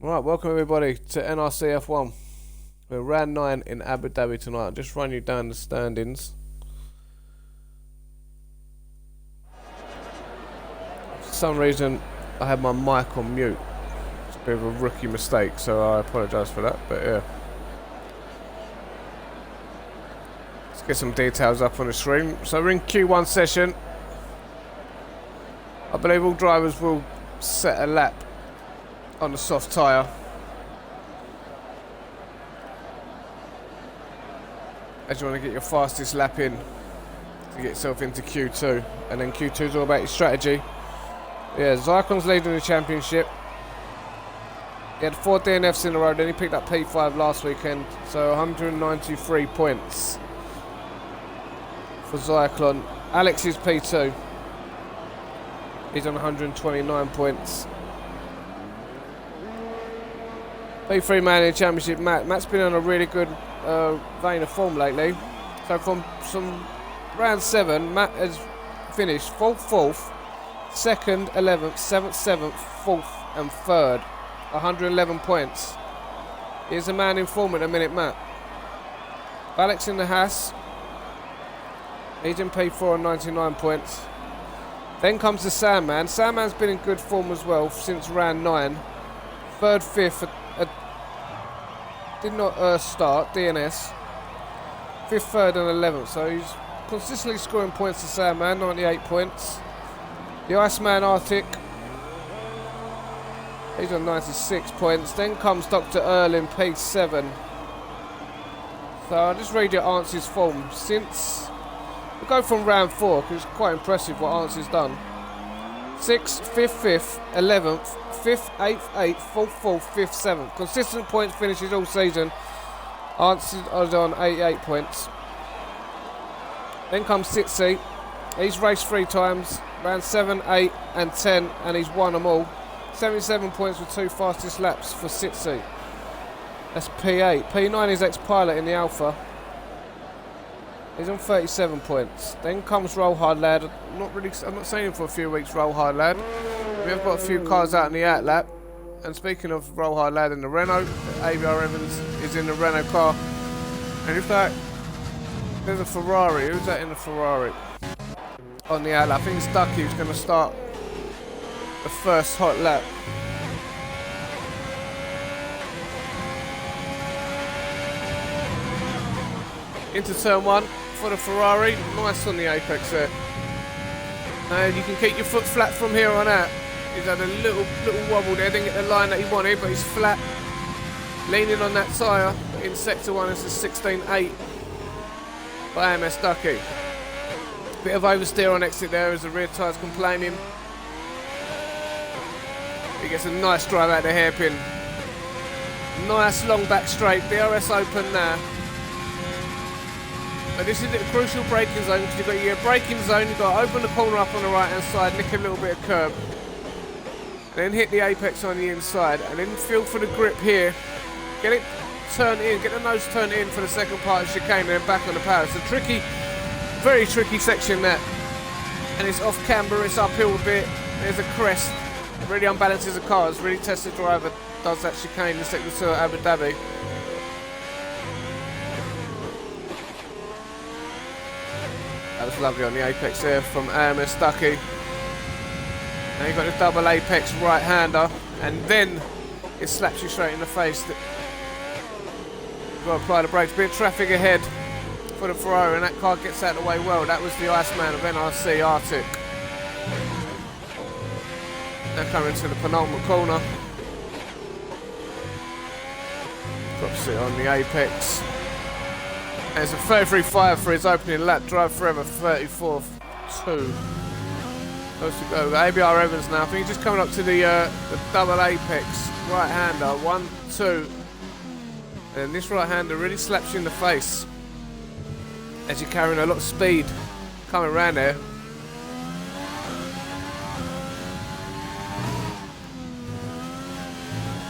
Right, welcome everybody to NRCF1. We're round 9 in Abu Dhabi tonight. I'll just run you down the standings. For some reason, I had my mic on mute. It's a bit of a rookie mistake, so I apologise for that, but yeah. Let's get some details up on the screen. So we're in Q1 session. I believe all drivers will set a lap on the soft tyre. As you want to get your fastest lap in to get yourself into Q2, and then Q2 is all about your strategy. Yeah, Zykon's leading the championship. He had 4 DNFs in a row, then he picked up P5 last weekend, so 193 points for Zyklon. Alex is P2. He's on 129 points. P3 man in the championship, Matt. Matt's been on a really good vein of form lately. So from round 7, Matt has finished 4th, 2nd, 11th, 7th, 7th, 4th and 3rd. 111 points. He's a man in form at the minute, Matt. Alex in the Haas. He's in P4 on 99 points. Then comes the Sandman. Sandman's been in good form as well since round 9. 3rd, 5th, did not start, DNS. 5th, 3rd and 11th, so he's consistently scoring points to Sandman, 98 points. The Iceman Arctic, he's on 96 points. Then comes Dr. Earl in P7. So I'll just read your Answer's form. Since, we'll go from round 4, because it's quite impressive what Answer's done. 6th, 5th, 5th, 11th, 5th, 8th, 8th, 4th, 4th, 5th, 7th. Consistent points finishes all season. Answer is on 88 points. Then comes Sitsi. He's raced 3 times, round 7, 8 and 10, and he's won them all. 77 points with 2 fastest laps for Sitsi. That's P8. P9 is ex-pilot in the Alpha. He's on 37 points. Then comes Roll Hard Lad. I'm not seeing him for a few weeks, Roll Hard Lad. We have got a few cars out in the out lap. And speaking of Roll Hard Lad in the Renault, ABR Evans is in the Renault car. And in fact, there's a Ferrari. Who's that in the Ferrari? On the out lap. I think it's Ducky who's going to start the first hot lap. Into turn 1 for the Ferrari. Nice on the apex there. And you can keep your foot flat from here on out. He's had a little wobble there, didn't get the line that he wanted, but he's flat. Leaning on that tyre. In sector 1, it's a 16.8 by AMS Ducky. Bit of oversteer on exit there as the rear tyre's complaining. He gets a nice drive out the hairpin. Nice long back straight. DRS open now. But this is a crucial braking zone because you've got your braking zone, you've got to open the corner up on the right hand side, nick a little bit of curb. Then hit the apex on the inside and then feel for the grip here. Get it turned in, get the nose turned in for the second part of the chicane and then back on the power. It's a tricky, very tricky section that. And it's off camber, it's uphill a bit, there's a crest. It really unbalances the car, it's really tested the driver does that chicane in sector 2 at Abu Dhabi. That was lovely on the apex there from AMS Ducky. Now you've got the double apex right-hander, and then it slaps you straight in the face. You've got to apply the brakes. Bit of traffic ahead for the Ferrari, and that car gets out of the way well. That was the Iceman of NRC Arctic. Now coming to the penultimate corner. Drops it on the apex. And it's a 33.5 for his opening lap. Drive forever, 34.2. Close to go. ABR Evans now. I think he's just coming up to the double apex right-hander. 1, 2. And this right-hander really slaps you in the face as you're carrying a lot of speed coming around there.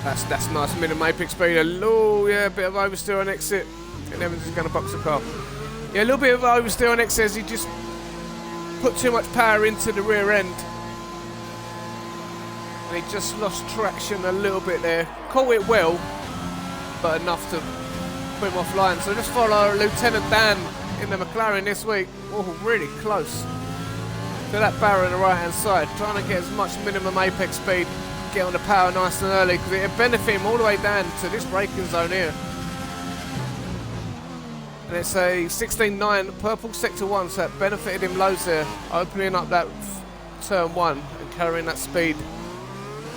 That's nice. Minimum apex speed. Oh yeah, a bit of oversteer on exit. And Evans is going to box the car. Yeah, a little bit of oversteer on exit as he just put too much power into the rear end. And he just lost traction a little bit there. Caught it well, but enough to put him offline. So just follow Lieutenant Dan in the McLaren this week. Oh, really close to that barrier on the right hand side. Trying to get as much minimum apex speed, get on the power nice and early, because it'll benefit him all the way down to this braking zone here. And it's a 16.9 purple sector 1, so that benefited him loads there, opening up that turn 1 and carrying that speed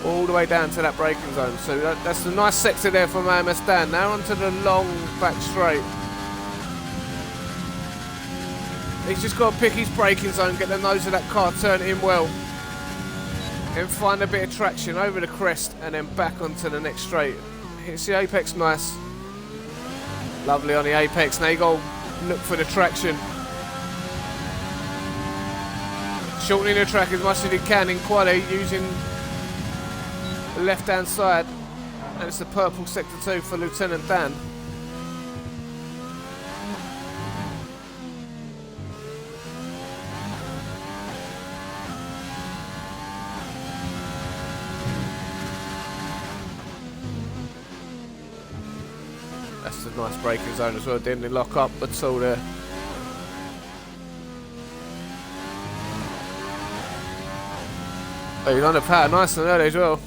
all the way down to that braking zone. So that's a nice sector there from AMS Dan. Now onto the long back straight. He's just got to pick his braking zone, get the nose of that car turn in well, then find a bit of traction over the crest and then back onto the next straight. Hits the apex nice. Lovely on the apex. Now you got to look for the traction. Shortening the track as much as he can in quali using the left hand side. And it's the purple sector 2 for Lieutenant Dan. That's a nice braking zone as well, didn't lock up at all there. Oh, he's on the power nice and early as well.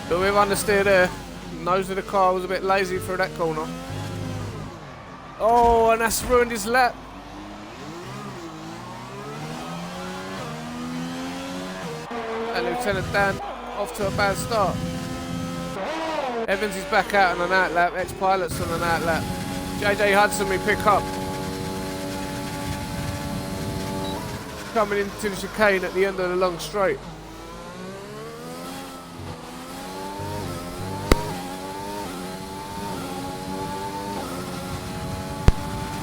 A little bit of understeer there. Nose of the car was a bit lazy through that corner. Oh, and that's ruined his lap. And Lieutenant Dan off to a bad start. Evans is back out on an out lap, ex-pilot's on an out lap. JJ Hudson we pick up. Coming into the chicane at the end of the long straight.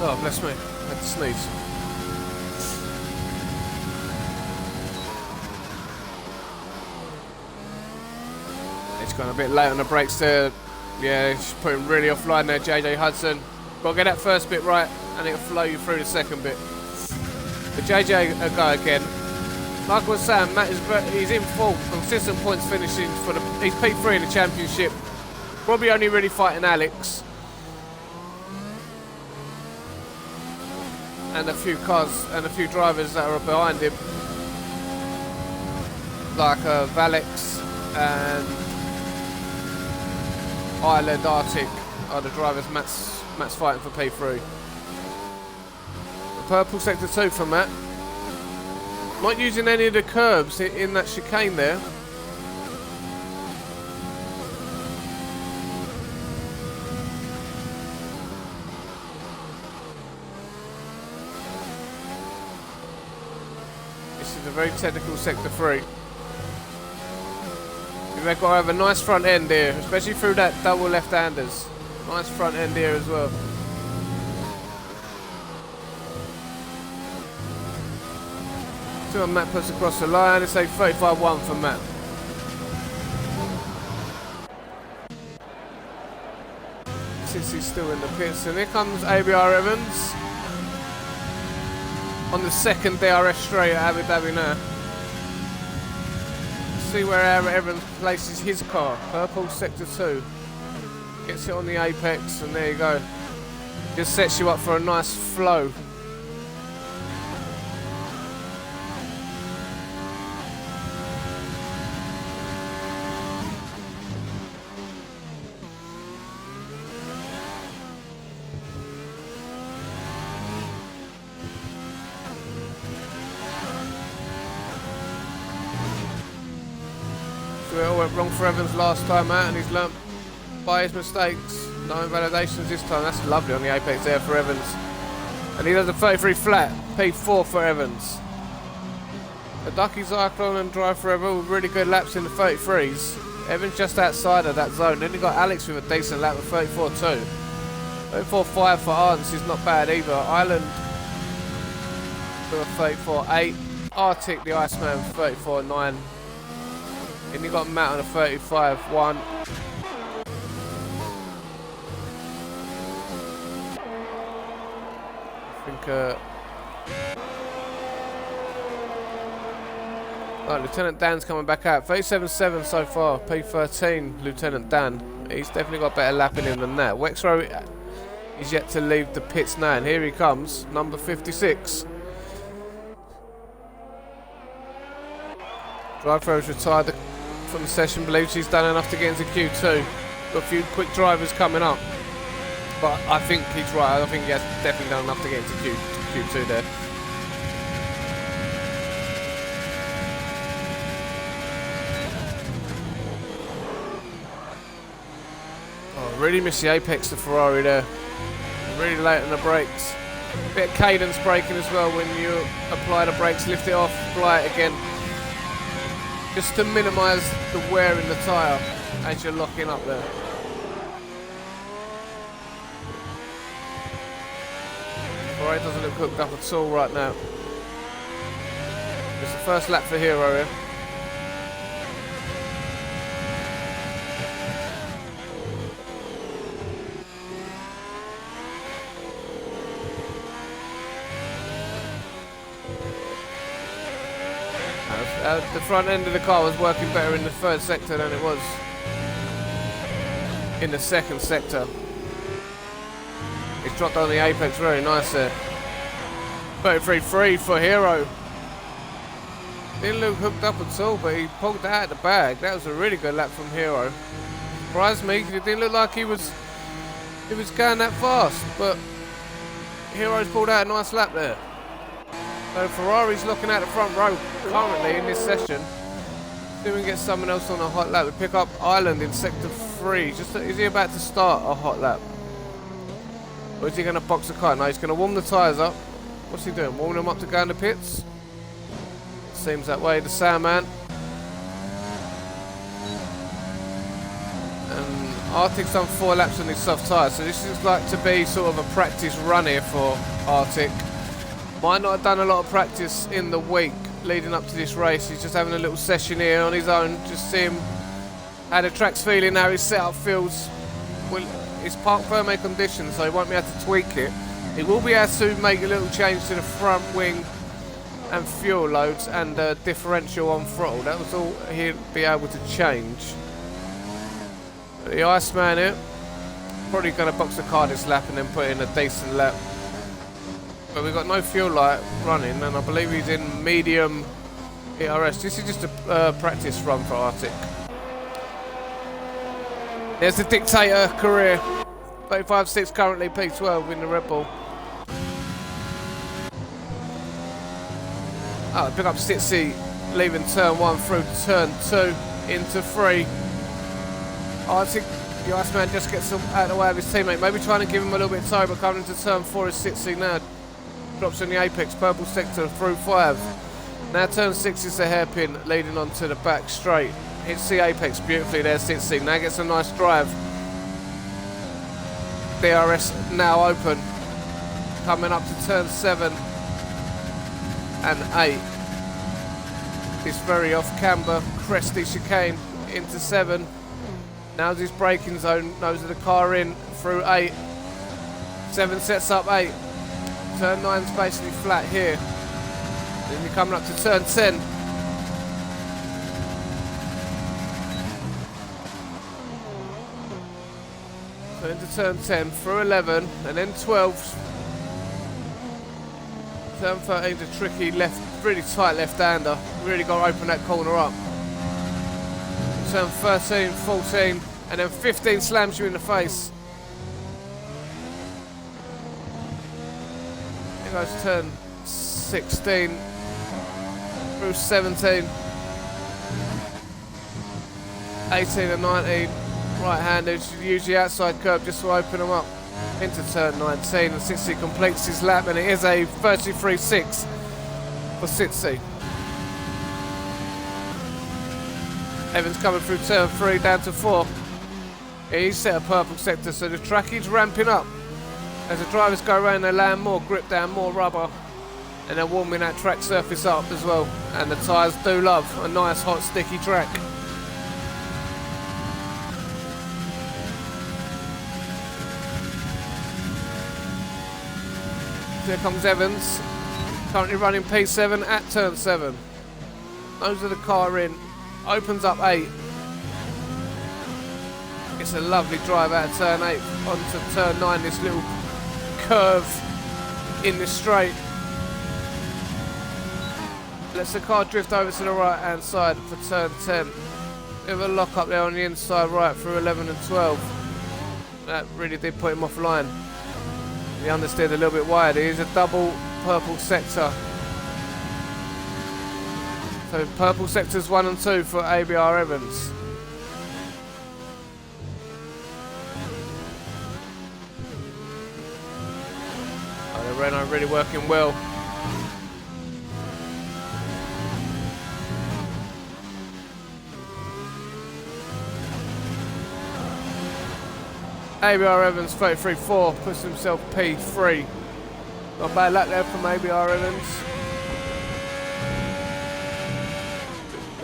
Oh, bless me, I had to sneeze. It's gone a bit late on the brakes there. Yeah, she's putting really offline there, JJ Hudson. Got to get that first bit right and it'll flow you through the second bit. But JJ a go again. Like I was saying, Matt he's in full, consistent points finishing for he's P3 in the championship. Probably only really fighting Alex. And a few cars and a few drivers that are behind him. Like Valex and Ireland Arctic are the drivers Matt's fighting for P3. The purple sector 2 for Matt. Not using any of the curbs in that chicane there. This is a very technical sector 3. You've got to have a nice front end here, especially through that double left-handers. Nice front end here as well. So when Matt puts across the line, it's a 35-1 for Matt. Since he's still in the pits, and here comes ABR Evans on the second DRS straight at Abu Dhabi now. See where Evans places his car. Purple sector 2. Gets it on the apex, and there you go. Just sets you up for a nice flow. So it all went wrong for Evans last time out, and he's learnt by his mistakes. No invalidations this time. That's lovely on the apex there for Evans. And he does a 33 flat, P4 for Evans. A Ducky Cyclone and Drive Forever with really good laps in the 33s. Evans just outside of that zone. Then you got Alex with a decent lap of 34.2. 34.5 for Arns is not bad either. Ireland with a 34.8. Arctic the Iceman with 34.9. And you got Matt on a 35.1. I Right, Lieutenant Dan's coming back out. 37.7 so far. P13, Lieutenant Dan. He's definitely got better lap in him than that. Wexrow is yet to leave the pits now, and here he comes, number 56. Drive-throw's retired from the session, believes he's done enough to get into Q2. Got a few quick drivers coming up, but I think he's right. I think he has definitely done enough to get into Q2 there. Really missed the apex of Ferrari there. Really late on the brakes. Bit of cadence braking as well when you apply the brakes, lift it off, apply it again. Just to minimise the wear in the tyre as you're locking up there. Ferrari doesn't look hooked up at all right now. It's the first lap for Hero here. The front end of the car was working better in the third sector than it was in the second sector. He's dropped on the apex very nice there. 33.3 for Hero. Didn't look hooked up at all, but he pulled that out of the bag. That was a really good lap from Hero. Surprised me because it didn't look like he was going that fast, but Hero's pulled out a nice lap there. So Ferrari's looking at the front row currently in this session. See if we can get someone else on a hot lap. We pick up Ireland in sector 3. Is he about to start a hot lap? Or is he going to box the car? No, he's going to warm the tyres up. What's he doing? Warming them up to go in the pits? Seems that way, the Sandman. And Arctic's done 4 laps on his soft tyres, so this is like to be sort of a practice run here for Arctic. Might not have done a lot of practice in the week leading up to this race. He's just having a little session here on his own, just see him how the track's feeling, how his setup feels. Well, it's park firm conditions, so he won't be able to tweak it. He will be able to make a little change to the front wing and fuel loads and differential on throttle. That was all he'll be able to change. But the Iceman here, probably going to box the car this lap and then put in a decent lap. But we've got no fuel light running, and I believe he's in medium ERS. This is just a practice run for Arctic. There's the Dictator career. 35.6 currently, P12 in the Red Bull. Oh, pick up Stitzy, leaving turn 1 through to turn 2 into 3. Arctic, the Iceman just gets out of the way of his teammate. Maybe trying to give him a little bit of time, but coming into turn 4 is Stitzy now. Drops in the apex, purple sector through 5. Now turn 6 is the hairpin leading on to the back straight. Hits the apex beautifully there, Stitzy. Now gets a nice drive. DRS now open. Coming up to turn 7 and 8. This very off camber, cresty chicane into 7. Now's his braking zone, nose of the car in through 8. 7 sets up 8. Turn 9's basically flat here. Then you're coming up to turn 10. So into turn 10, through 11, and then 12. Turn 13's a tricky left, really tight left-hander. Really got to open that corner up. Turn 13, 14, and then 15 slams you in the face. Goes turn 16 through 17, 18 and 19, right-handed. Use the outside curb just to open them up into turn 19, and Sitsi completes his lap, and it is a 33.6 for Sitsi. Evans coming through turn 3 down to 4. He's set a purple sector, so the track is ramping up. As the drivers go around, they land more grip down, more rubber, and they're warming that track surface up as well. And the tyres do love a nice, hot, sticky track. Here comes Evans, currently running P7 at turn 7. Nose of the car in. Opens up 8. It's a lovely drive out of turn 8 onto turn 9. This little curve in the straight. Lets the car drift over to the right hand side for turn 10. Bit of a lock up there on the inside right through 11 and 12. That really did put him offline. He understeered a little bit wide. It is a double purple sector. So purple sectors 1 and 2 for ABR Evans. Oh, the Renault really working well. ABR Evans 33.4 puts himself P3. Not a bad lap there from ABR Evans.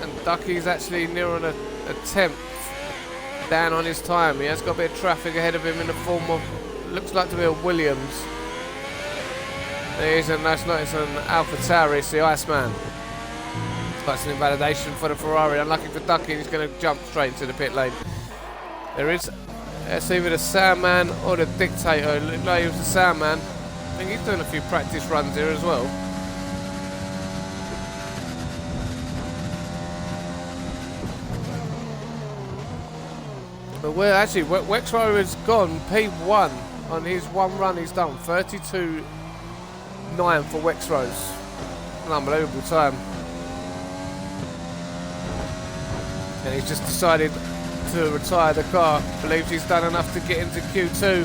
And Ducky's actually near on a 10th down on his time. He has got a bit of traffic ahead of him in the form of, looks like to be a Williams. There is, and that's not, it's an Alpha Tauri, it's the Iceman. That's an invalidation for the Ferrari. Unlucky for Ducky, he's going to jump straight into the pit lane. There is, it's either the Sandman or the Dictator. It looked like he was the Sandman. I think he's doing a few practice runs here as well. But we're actually, Wexrow has gone P1 on his one run he's done. 32.9 for Wexrow's. An unbelievable time. And he's just decided to retire the car. Believes he's done enough to get into Q2.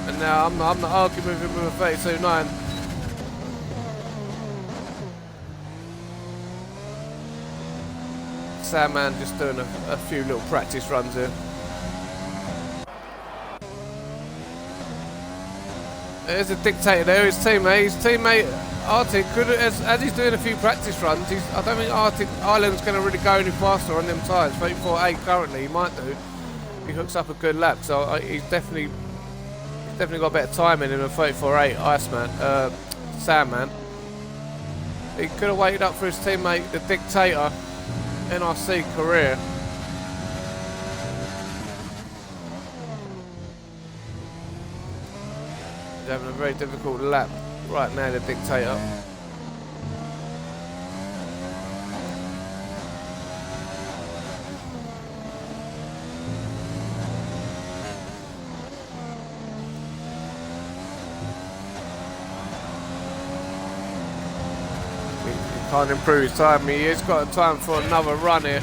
And now I'm not arguing with him with a 32.9. Sandman just doing a few little practice runs here. There's a Dictator there, his teammate Arctic could, as he's doing a few practice runs, I don't think Arctic Island's going to really go any faster on them tyres. 34.8 currently, he might do. He hooks up a good lap, so he's definitely got better timing than a 34.8 Iceman, Sandman. He could have waited up for his teammate, the Dictator, NRC career. He's having a very difficult lap right now, the Dictator. He can't improve his time. He has got time for another run here.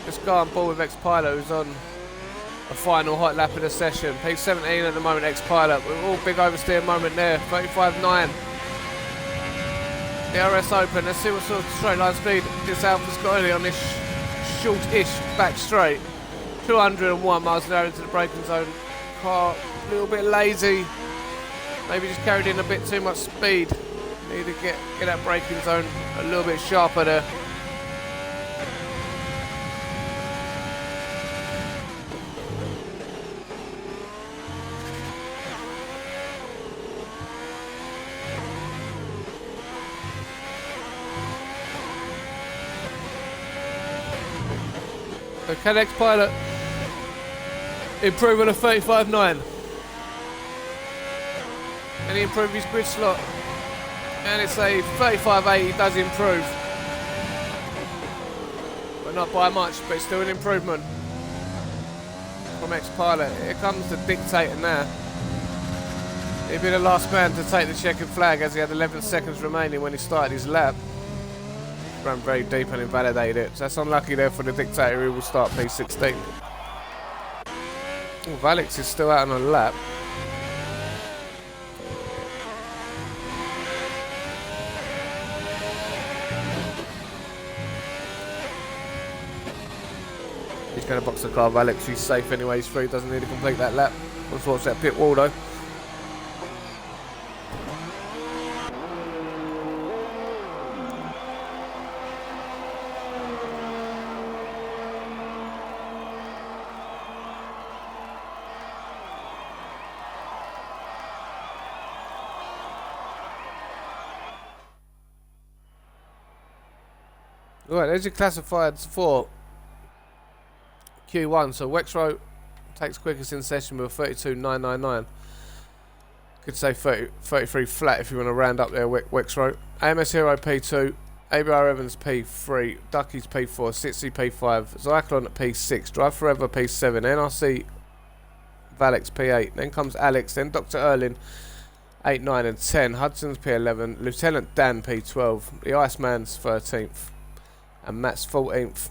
Just go on board with X-Pilot, who's on a final hot lap of the session. P17 at the moment, X-Pilot. We're all big oversteer moment there. 35.9. The RS Open. Let's see what sort of straight line speed this Alpha's got early on this short-ish back straight. 201 miles an hour into the braking zone. Car a little bit lazy. Maybe just carried in a bit too much speed. Need to get that braking zone a little bit sharper there. So can X-Pilot improve on a 35.9? Can he improve his grid slot? And it's a 35.8, he does improve. But not by much, but it's still an improvement from X-Pilot. Here comes the Dictator now. He'd be the last man to take the checkered flag as he had 11 seconds remaining when he started his lap. Ran very deep and invalidated it. So that's unlucky there for the Dictator, who will start P16. Oh, Valix is still out on a lap. He's going to box the car. Valix, he's safe anyway. He's free. Doesn't need to complete that lap. Let's watch that pit wall though. Right, there's your classifieds for Q1. So Wexrow takes quickest in session with 32.999. Could say 33 flat if you want to round up there, Wexrow. AMS Hero P2, ABR Evans P3, Duckies P4, Sitsi P5, Zyklon at P6, Drive Forever P7, NRC Valix P8, then comes Alex, then Dr. Erlin 8, 9 and 10, Hudson's P11, Lieutenant Dan P12, the Iceman's 13th, and Matt's 14th.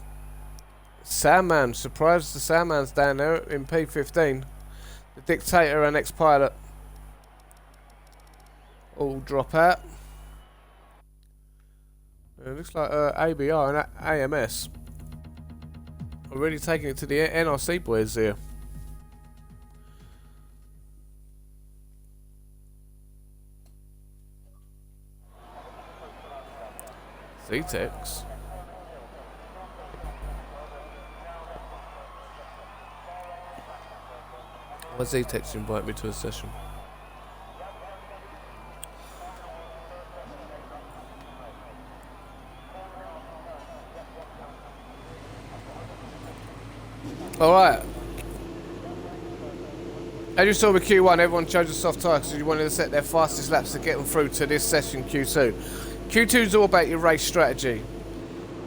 Sandman, surprised the Sandman's down there in P15. The Dictator and Ex-Pilot all drop out. It looks like ABR and AMS are really taking it to the NRC boys here. Z-Tex. Why Z-Tex invite me to a session? Alright. As you saw with Q1, everyone chose a soft tyre because you wanted to set their fastest laps to get them through to this session, Q2. Q2 is all about your race strategy.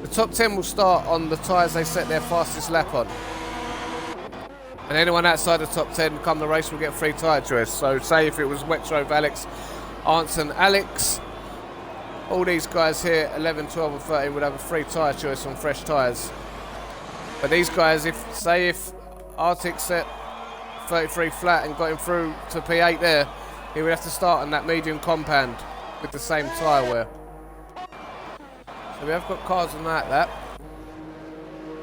The top 10 will start on the tyres they set their fastest lap on. And anyone outside the top 10 come the race will get free tyre choice. So say if it was Wexrow, Alex, Arnson, Alex, all these guys here, 11, 12 and 13 would have a free tyre choice on fresh tyres. But these guys, if Arctic set 33 flat and got him through to P8 there, he would have to start on that medium compound with the same tyre wear. So we have got cars on that lap.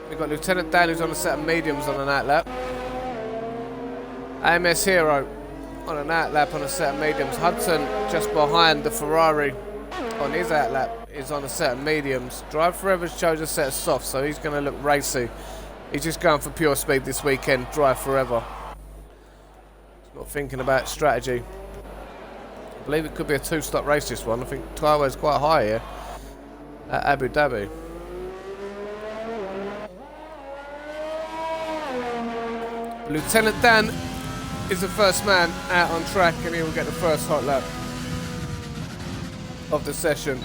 We've got Lieutenant Dan who's on a set of mediums on an out lap. AMS Hero on an out lap on a set of mediums. Hudson just behind the Ferrari on his out lap is on a set of mediums. Drive Forever's chose a set of softs, so he's going to look racy. He's just going for pure speed this weekend. Drive Forever. He's not thinking about strategy. I believe it could be a two-stop race this one. I think tyre wear's quite high here at Abu Dhabi. Lieutenant Dan is the first man out on track and he will get the first hot lap of the session.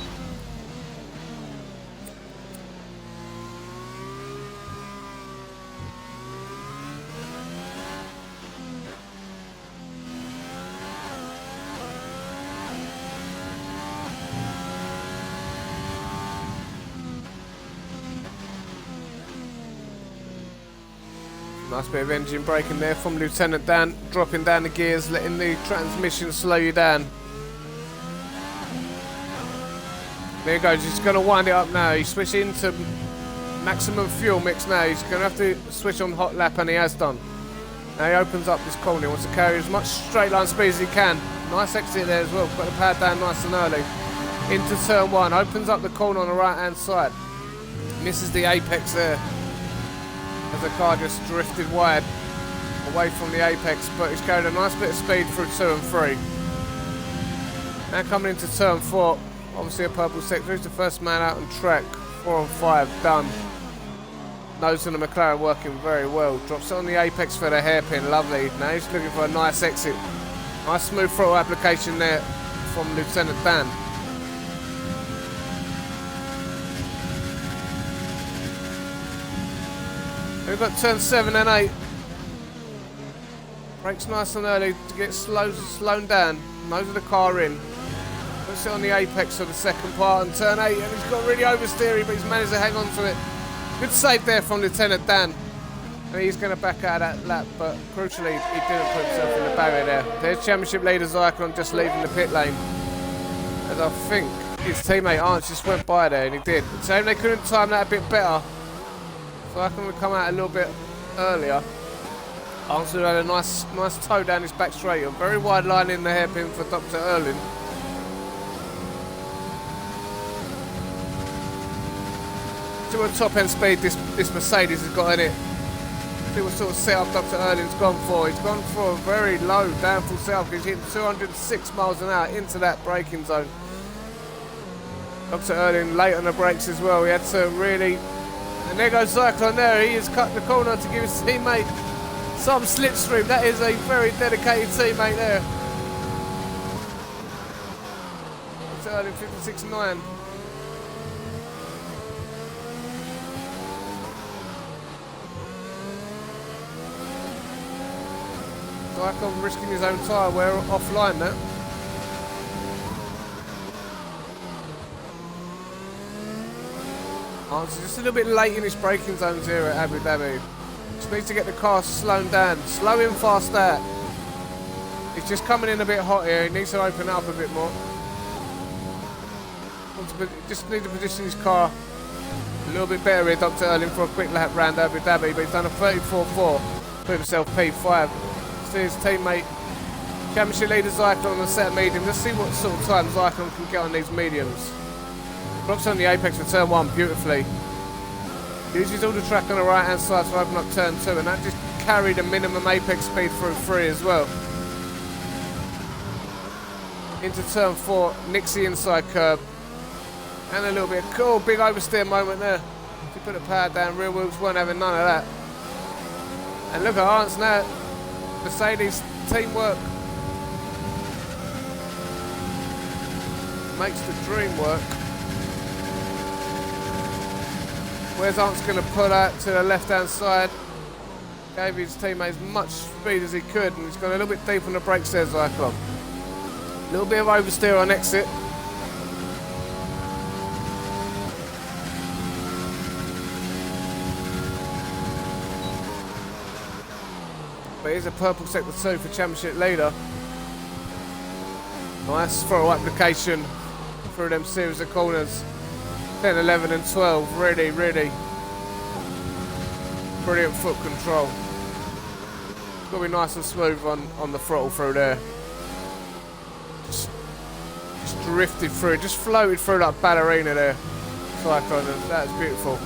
Nice bit of engine braking there from Lieutenant Dan, dropping down the gears, letting the transmission slow you down. There he goes, he's going to wind it up now. He's switching into maximum fuel mix now. He's going to have to switch on hot lap, and he has done. Now he opens up this corner. He wants to carry as much straight line speed as he can. Nice exit there as well. Got the power down nice and early. Into turn one. Opens up the corner on the right hand side. Misses the apex there, as the car just drifted wide away from the apex, but he's carried a nice bit of speed through 2 and 3. Now coming into turn 4, obviously a purple sector. He's the first man out on track. 4 and 5 done. Nose and the McLaren working very well. Drops it on the apex for the hairpin, lovely. Now he's looking for a nice exit. Nice smooth throttle application there from Lieutenant Dan. We've got turn 7 and 8. Brakes nice and early to get slowed down. Nose of the car in. Puts it on the apex for the second part on turn 8, and he's got really oversteering, but he's managed to hang on to it. Good save there from Lieutenant Dan. And he's going to back out of that lap, but crucially he didn't put himself in the barrier there. There's championship leader Zyklon just leaving the pit lane, as I think his teammate Arndt just went by there, and he did. It's a shame they couldn't time that a bit better. Zyklon would come out a little bit earlier. Arndt had a nice toe down his back straight. A very wide line in the hairpin for Dr. Erlin. See what top end speed this Mercedes has got in it. See what sort of setup Dr. Erlin's gone for. He's gone for a very low downforce setup. He's hitting 206 miles an hour into that braking zone. Dr. Erling late on the brakes as well. He had to really... And there goes Zyklon there. He has cut the corner to give his teammate some slipstream. That is a very dedicated teammate there. Dr. Erling 56.9. Zyklon risking his own tyre wear offline now. Answer just a little bit late in his braking zones here at Abu Dhabi. Just needs to get the car slowed down. Slow in fast out. He's just coming in a bit hot here. He needs to open up a bit more. Just need to position his car a little bit better here, Dr. Erling, for a quick lap round Abu Dhabi. But he's done a 34.4. Put himself P5. See his teammate, championship leader Zyklon on the set of medium. Let's see what sort of time Zyklon can get on these mediums. Blocks on the apex for turn 1 beautifully. Uses all the track on the right hand side to open up turn 2, and that just carried a minimum apex speed through 3 as well. Into turn 4, nicks the inside curb. And a little bit of cool, big oversteer moment there. He put the power down, rear wheels weren't having none of that. And look at Arntz now. Mercedes teamwork makes the dream work. Where's Arntz going to pull out to the left hand side? Gave his teammates as much speed as he could, and he's got a little bit deep on the brakes there, Zyklon. A little bit of oversteer on exit. But here's a purple sector 2 for championship leader. Nice throttle application through them series of corners. 10, 11 and 12, really brilliant foot control. It's got to be nice and smooth on the throttle through there. Just drifted through, just floated through like ballerina there. Zyklon, that's beautiful.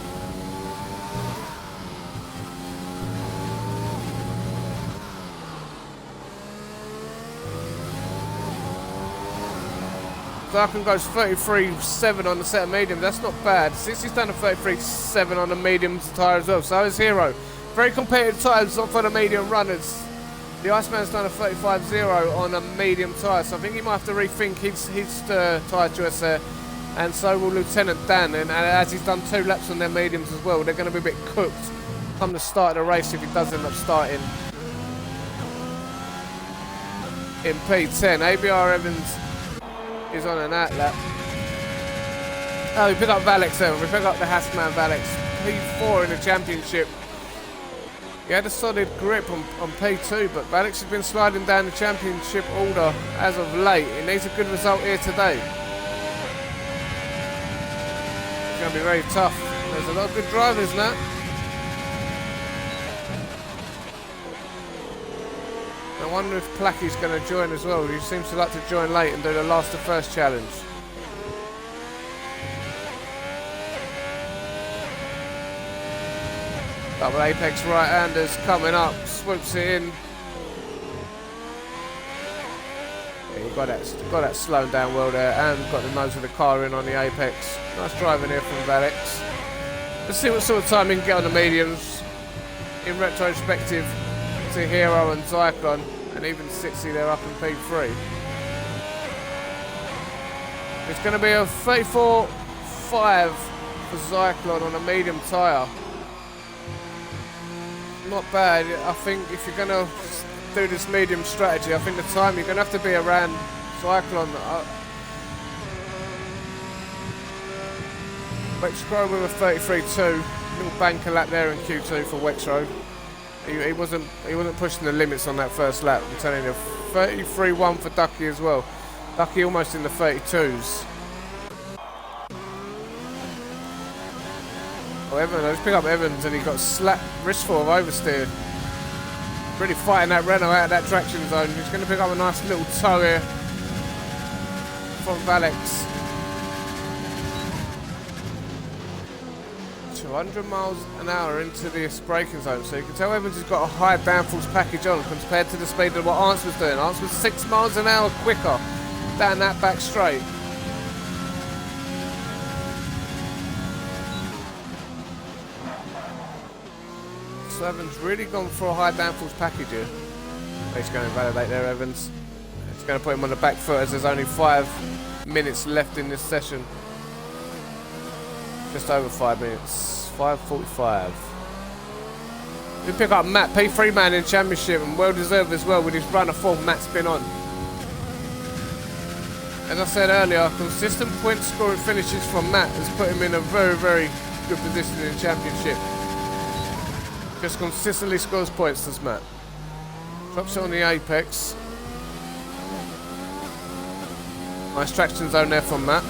Zyklon goes 33.7 on the set of medium. That's not bad. Since he's done a 33.7 on the medium tyre as well. So is Hero. Very competitive times for the medium runners. The Iceman's done a 35.0 on a medium tyre. So I think he might have to rethink his tyre choice there. And so will Lieutenant Dan. And as he's done 2 laps on their mediums as well, they're going to be a bit cooked come the start of the race if he does end up starting in P10. ABR Evans is on an out lap. Oh, we pick up Valex there. We pick up the Hassman Valex. P4 in the championship. He had a solid grip on P2, but Valex has been sliding down the championship order as of late. He needs a good result here today. It's going to be very tough. There's a lot of good drivers now. I wonder if Placky's going to join as well. He seems to like to join late and do the last to first challenge. Double apex right-handers coming up, swoops it in. Yeah, you got that slowed down well there, and got the nose of the car in on the apex. Nice driving here from Valex. Let's see what sort of time he can get on the mediums. In retrospective to Hero and Zyklon, and even 60 there up in P3. It's going to be a 34.5 for Zyklon on a medium tyre. Not bad. I think if you're going to do this medium strategy, I think the time you're going to have to be around Zyklon. Wexrow with a 33.2. Little banker lap there in Q2 for Wexrow. He wasn't pushing the limits on that first lap. I'm telling you, 33.1 for Ducky as well. Ducky almost in the 32s. Oh, Evans, let's pick up Evans, and he got slapped wristful of oversteer. Really fighting that Renault out of that traction zone. He's going to pick up a nice little toe here from Valex. 200 miles an hour into this braking zone, so you can tell Evans has got a high downforce package on compared to the speed of what Arntz was doing. Arntz was 6 miles an hour quicker down that back straight. So Evans really gone for a high downforce package here. He's going to validate there, Evans. It's going to put him on the back foot as there's only 5 minutes left in this session. Just over 5 minutes. 5:45. We pick up Matt, P3 man in championship, and well deserved as well with his run of form Matt's been on. As I said earlier, consistent point scoring finishes from Matt has put him in a very, very good position in the championship. Just consistently scores points, does Matt. Drops it on the apex. Nice traction zone there from Matt.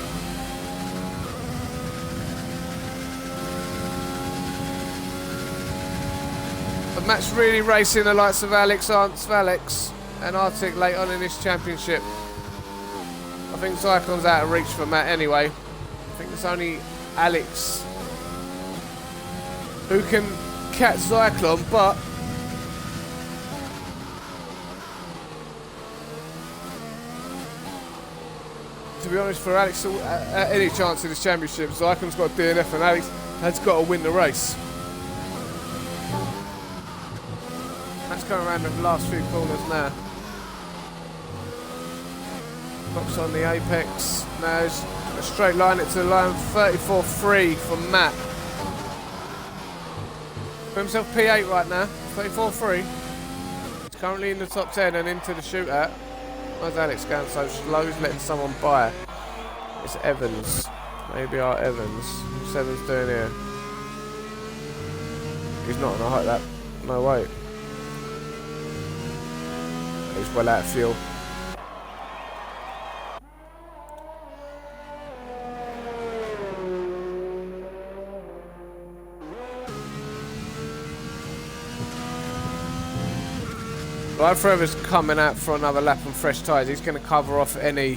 But Matt's really racing the likes of Alex and Arctic late on in this championship. I think Zyklon's out of reach for Matt anyway. I think it's only Alex who can catch Zyklon, but to be honest, for Alex, any chance in this championship, Zyklon's got a DNF and Alex has got to win the race. That's going around the last few corners now. Drops on the apex. Now it's a straight line it to the line. 34.3 from Matt. For himself P8 right now. 34.3. He's currently in the top 10 and into the shootout. Why's Alex going so slow? He's letting someone by. It's Evans. Maybe our Evans. What's Evans doing here? He's not on a hike that. No way. He's well out of fuel. Ride Forever's coming out for another lap on fresh tyres. He's going to cover off any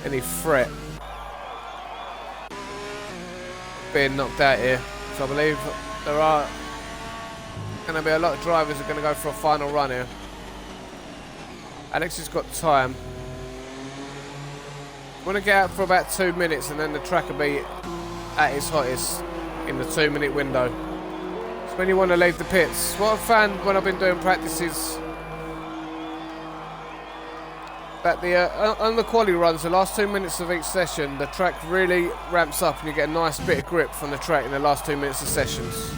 threat being knocked out here. So I believe there are going to be a lot of drivers who are going to go for a final run here. Alex has got time. We want to get out for about 2 minutes and then the track will be at its hottest in the 2-minute window. It's when you want to leave the pits. What I've found when I've been doing practices, that on the quali runs, the last 2 minutes of each session, the track really ramps up and you get a nice bit of grip from the track in the last 2 minutes of sessions.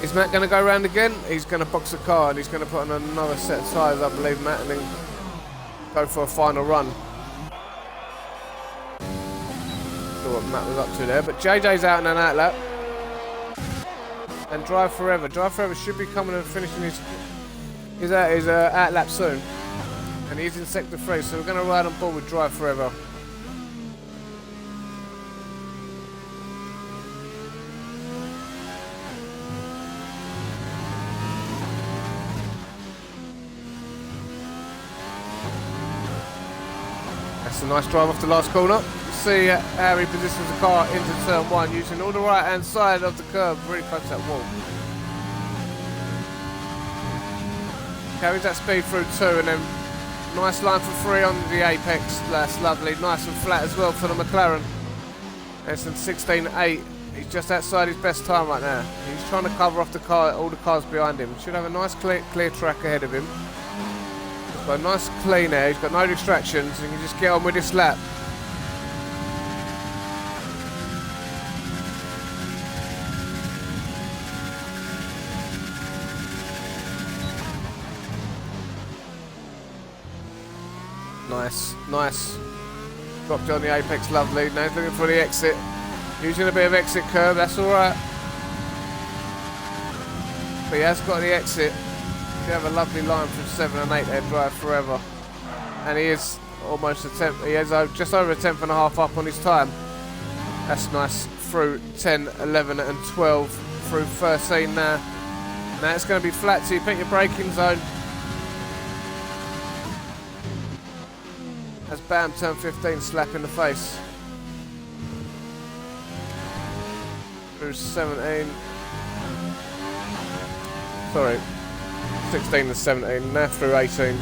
Is Matt going to go around again? He's going to box the car and he's going to put on another set of tyres, I believe, Matt, and then go for a final run. Not what Matt was up to there, but JJ's out in an out lap. And Drive Forever. Drive Forever should be coming and finishing his out lap soon. And he's in sector 3, so we're going to ride on board with Drive Forever. That's a nice drive off the last corner. See how he positions the car into turn 1 using all the right hand side of the curb, really close to that wall. Carries that speed through 2 and then nice line for 3 on the apex. That's lovely, nice and flat as well for the McLaren. That's in 16.8. He's just outside his best time right now. He's trying to cover off the car, all the cars behind him. Should have a nice clear track ahead of him. He's got a nice clean air, he's got no distractions, and he can just get on with this lap. Nice. Dropped on the apex, lovely. Now he's looking for the exit. Using a bit of exit curve, that's alright. But he has got the exit. You have a lovely line from 7 and 8 there, Drive Forever. And he is almost a tenth, he is just over a tenth and a half up on his time. That's nice. Through 10, 11 and 12. Through 13 now. Now it's going to be flat, so you pick your braking zone. As bam, turn 15, slap in the face. Through 17. Sorry. 16 to 17, now through 18.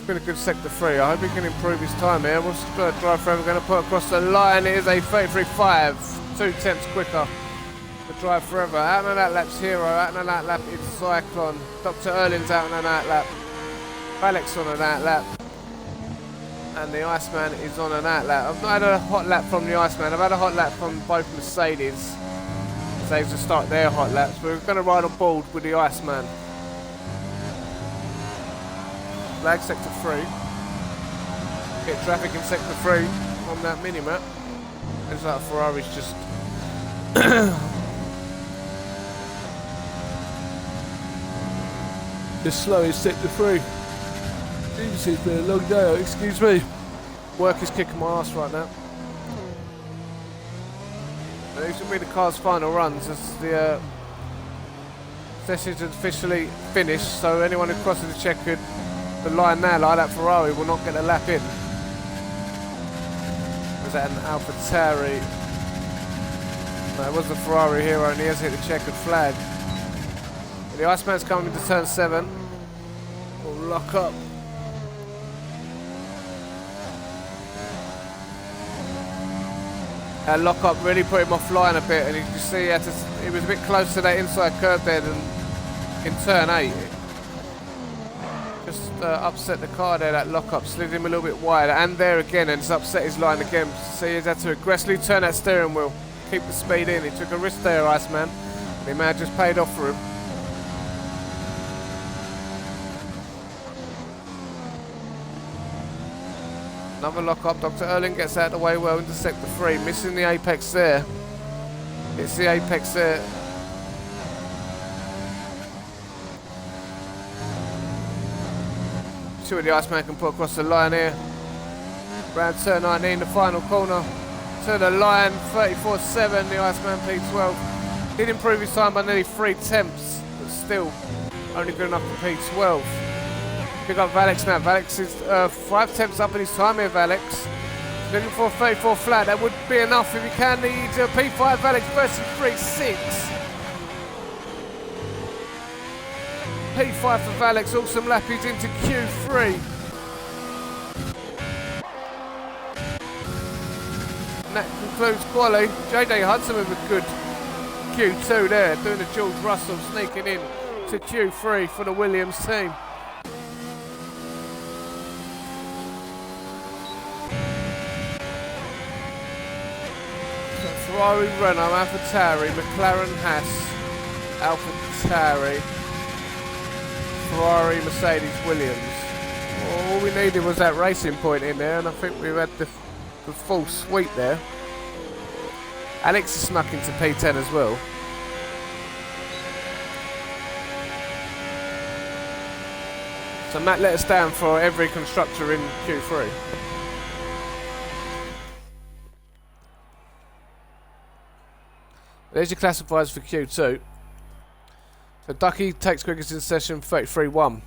been a good sector 3. I hope he can improve his time here. What's Drive Forever going to put across the line? It is a 33.5, 2/10 quicker. The Drive Forever. Out and out lap's Hero, out and out lap is Cyclone. Dr. Erling's out and out lap. Alex on an out lap. And the Iceman is on an out lap. I've not had a hot lap from the Iceman. I've had a hot lap from both Mercedes. They to start their hot laps. We're going to ride on board with the Iceman. Flag sector 3. Get traffic in sector 3 on that mini-map. Looks like Ferrari's just slow in sector 3. Jesus, it's been a long day, excuse me. Work is kicking my ass right now. These will be the car's final runs as the session is officially finished, so anyone who crosses the line now like that Ferrari will not get a lap in. Was that an AlphaTauri? No, it was the Ferrari Hero and he has hit the checkered flag. The Iceman's coming into turn 7. We'll lock up. That lock up really put him offline a bit, and you can see he was a bit close to that inside curve there than in turn 8. Just upset the car there, that lock up, slid him a little bit wide, and there again, and it's upset his line again. So he's had to aggressively turn that steering wheel, keep the speed in. He took a risk there, Iceman, and he may have just paid off for him. Another lock up. Dr. Erling gets out of the way well into sector 3, missing the apex there. It's the apex there. See what the Iceman can put across the line here. Round turn 19, the final corner. To the line, 34.7, the Iceman P12. Did improve his time by nearly 3/10, but still only good enough for P12. Pick up Alex now. Alex is 5/10 up in his time here, Alex. Looking for a 34 flat. That would be enough if he can. Needs a P5 Alex versus 3.6. P5 for Alex. Awesome lap. He's into Q3. And that concludes quali. JJ Hudson with a good Q2 there. Doing the George Russell, sneaking in to Q3 for the Williams team. Ferrari, Renault, AlphaTauri, McLaren, Haas, AlphaTauri, Ferrari, Mercedes, Williams. All we needed was that racing point in there, and I think we've had the full suite there. Alex has snuck into P10 as well. So Matt let us down for every constructor in Q3. There's your classifiers for Q2. So Ducky takes quickest in session 33.1.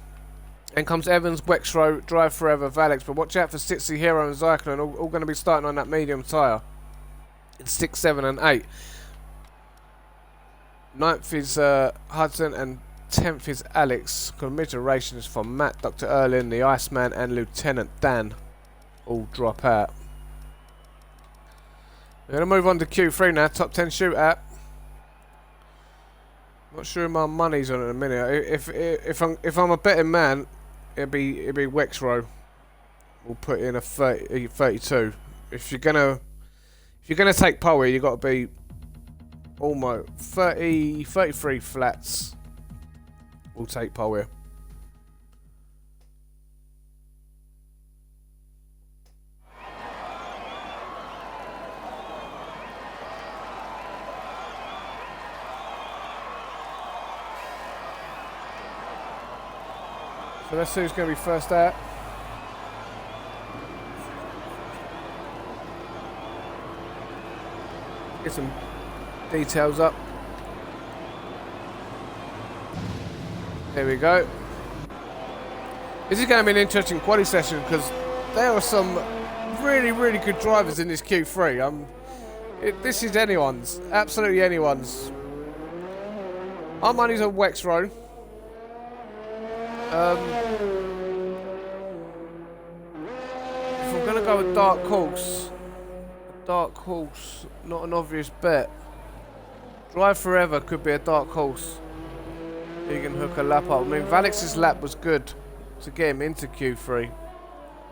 Then comes Evans, Wexrow, Drive Forever, Valex. But watch out for Stitzy, Hero and Zyklon, all going to be starting on that medium tyre. In 6, 7 and 8. 9th is Hudson and 10th is Alex. Commiserations from Matt, Dr. Erlin, the Iceman and Lieutenant Dan. All drop out. We're going to move on to Q3 now. Top 10 shootout. Not sure my money's on it in a minute. If I'm a betting man, it'd be Wexrow. We'll put in a 32. If you're gonna take pole here, you got to be almost 33 flats. We'll take pole here. So let's see who's going to be first out. Get some details up. There we go. This is going to be an interesting quali session because there are some really, really good drivers in this Q3. This is anyone's, absolutely anyone's. Our money's on Wexrow. go with dark horse. Dark horse, not an obvious bet. Drive Forever could be a dark horse. He can hook a lap up. I mean, Valex's lap was good to get him into Q3.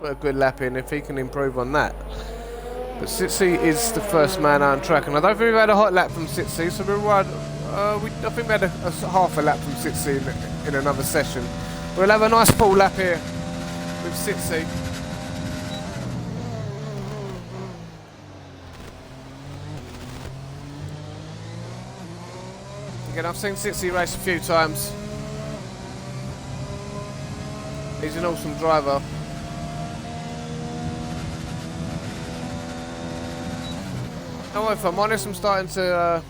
Put a good lap in if he can improve on that. But Sitsi is the first man out on track, and I don't think we've had a hot lap from Sitsi, so I think we had a half a lap from Sitsi in another session. We'll have a nice full lap here with Sitsi. Again, I've seen Sitsi race a few times. He's an awesome driver. No, if I'm honest, I'm starting to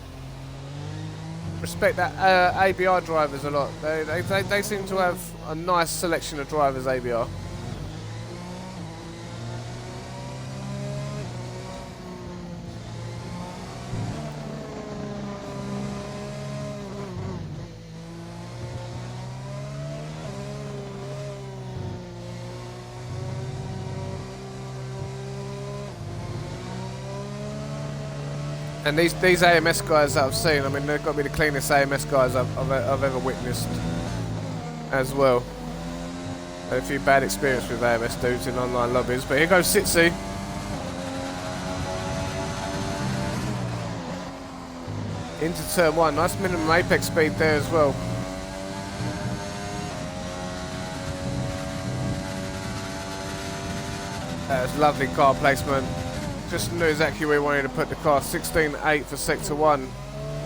respect that ABR drivers a lot. They seem to have a nice selection of drivers, ABR. And these AMS guys that I've seen, I mean, they've got to be the cleanest AMS guys I've ever witnessed as well. Had a few bad experiences with AMS dudes in online lobbies, but here goes Sitsi. Into turn 1, nice minimum apex speed there as well. That was lovely car placement. Just knew exactly where we wanted to put the car. 16.8 for sector 1.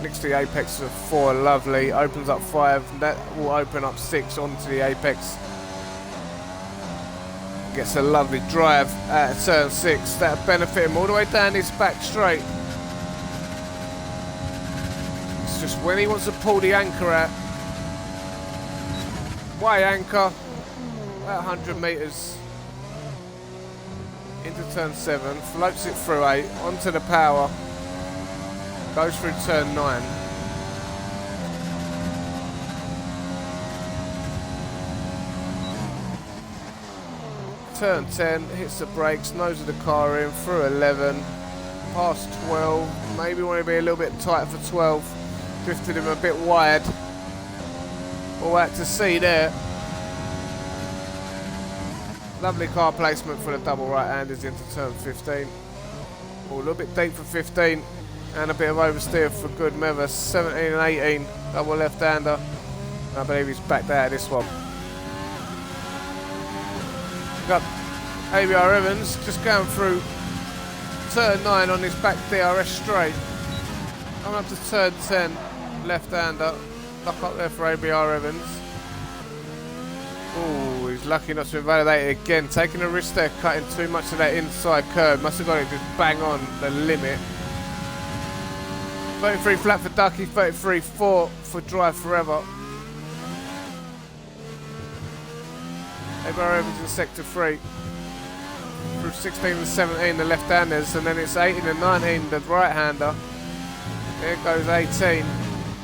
Next to the apex of 4, lovely. Opens up 5. That will open up 6 onto the apex. Gets a lovely drive at turn 6. That'll benefit him all the way down his back straight. It's just when he wants to pull the anchor out. Why anchor? About 100 metres. Into turn 7, floats it through 8, onto the power, goes through turn 9. Turn 10, hits the brakes, nose of the car in, through 11, past 12, maybe want to be a little bit tight for 12, drifted him a bit wide. All that to see there. Lovely car placement for the double right-handers into turn 15. Oh, a little bit deep for 15. And a bit of oversteer for good measure. 17 and 18, double left-hander. I believe he's backed out of this one. Got ABR Evans just going through turn 9 on his back DRS straight. Coming up to turn 10, left-hander. Lock up there for ABR Evans. Oh, he's lucky not to invalidate it again. Taking a risk there, cutting too much of that inside curve. Must have got it just bang on the limit. 33 flat for Ducky, 33-4 for Drive Forever. ABR Evans in sector 3. Through 16 and 17, the left-handers, and then it's 18 and 19, the right-hander. Here goes 18.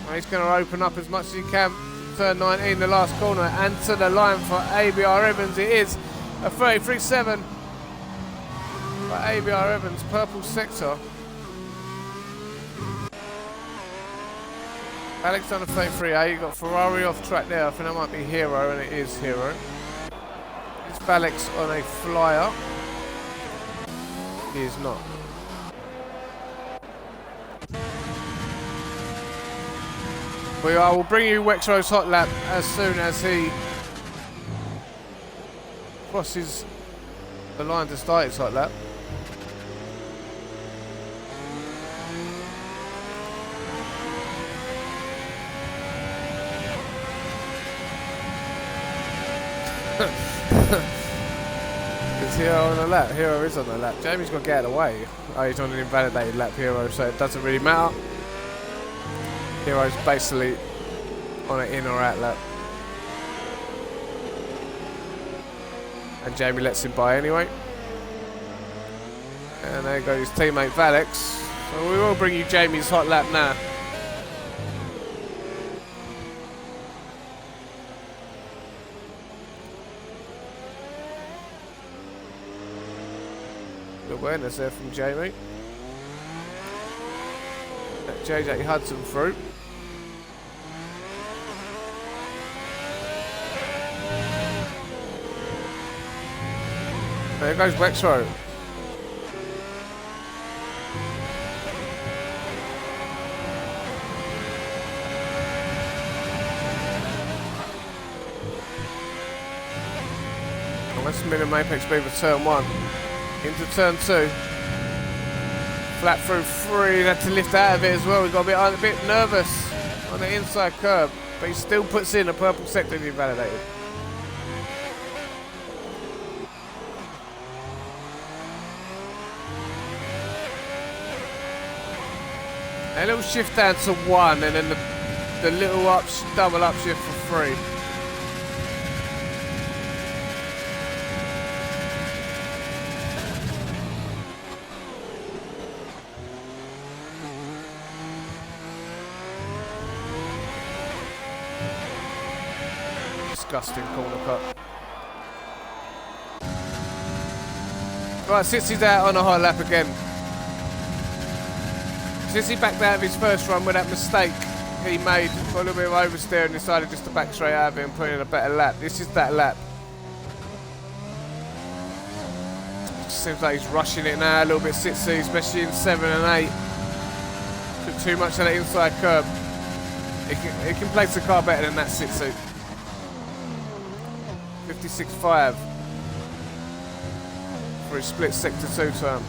Well, he's going to open up as much as he can. Turn 19, the last corner, and to the line for ABR Evans. It is a 33.7 for ABR Evans, purple sector. Alex on a 33A, you got Ferrari off track there. I think that might be Hero, and it is Hero. It's Alex on a flyer. He is not. I will bring you Wexro's hot lap as soon as he crosses the line to start his hot lap. Is Hero on the lap? Hero is on the lap. Jamie's got to get out of the way. Oh, he's on an invalidated lap, Hero, so it doesn't really matter. Hero's basically on an in or out lap. And Jamie lets him by anyway. And there goes his teammate Valex. So we will bring you Jamie's hot lap now. Good awareness there from Jamie. That JJ Hudson through. There goes Wexrow. That's minimum apex speed for turn 1. Into turn 2. Flat through 3. Had to lift out of it as well. He got a bit nervous on the inside curb, but he still puts in a purple sector invalidated. A little shift down to 1, and then the little double upshift for 3. Disgusting corner cut. Right, Sitsy's out on a hot lap again. Sitsy backed out of his first run with that mistake he made. Got a little bit of oversteer and decided just to back straight out of it and put in a better lap. This is that lap. It seems like he's rushing it now a little bit, Sitsy, especially in 7 and 8. Took too much of that inside curb. He can place the car better than that Sitsy. 56.5 for his split sector 2 turn.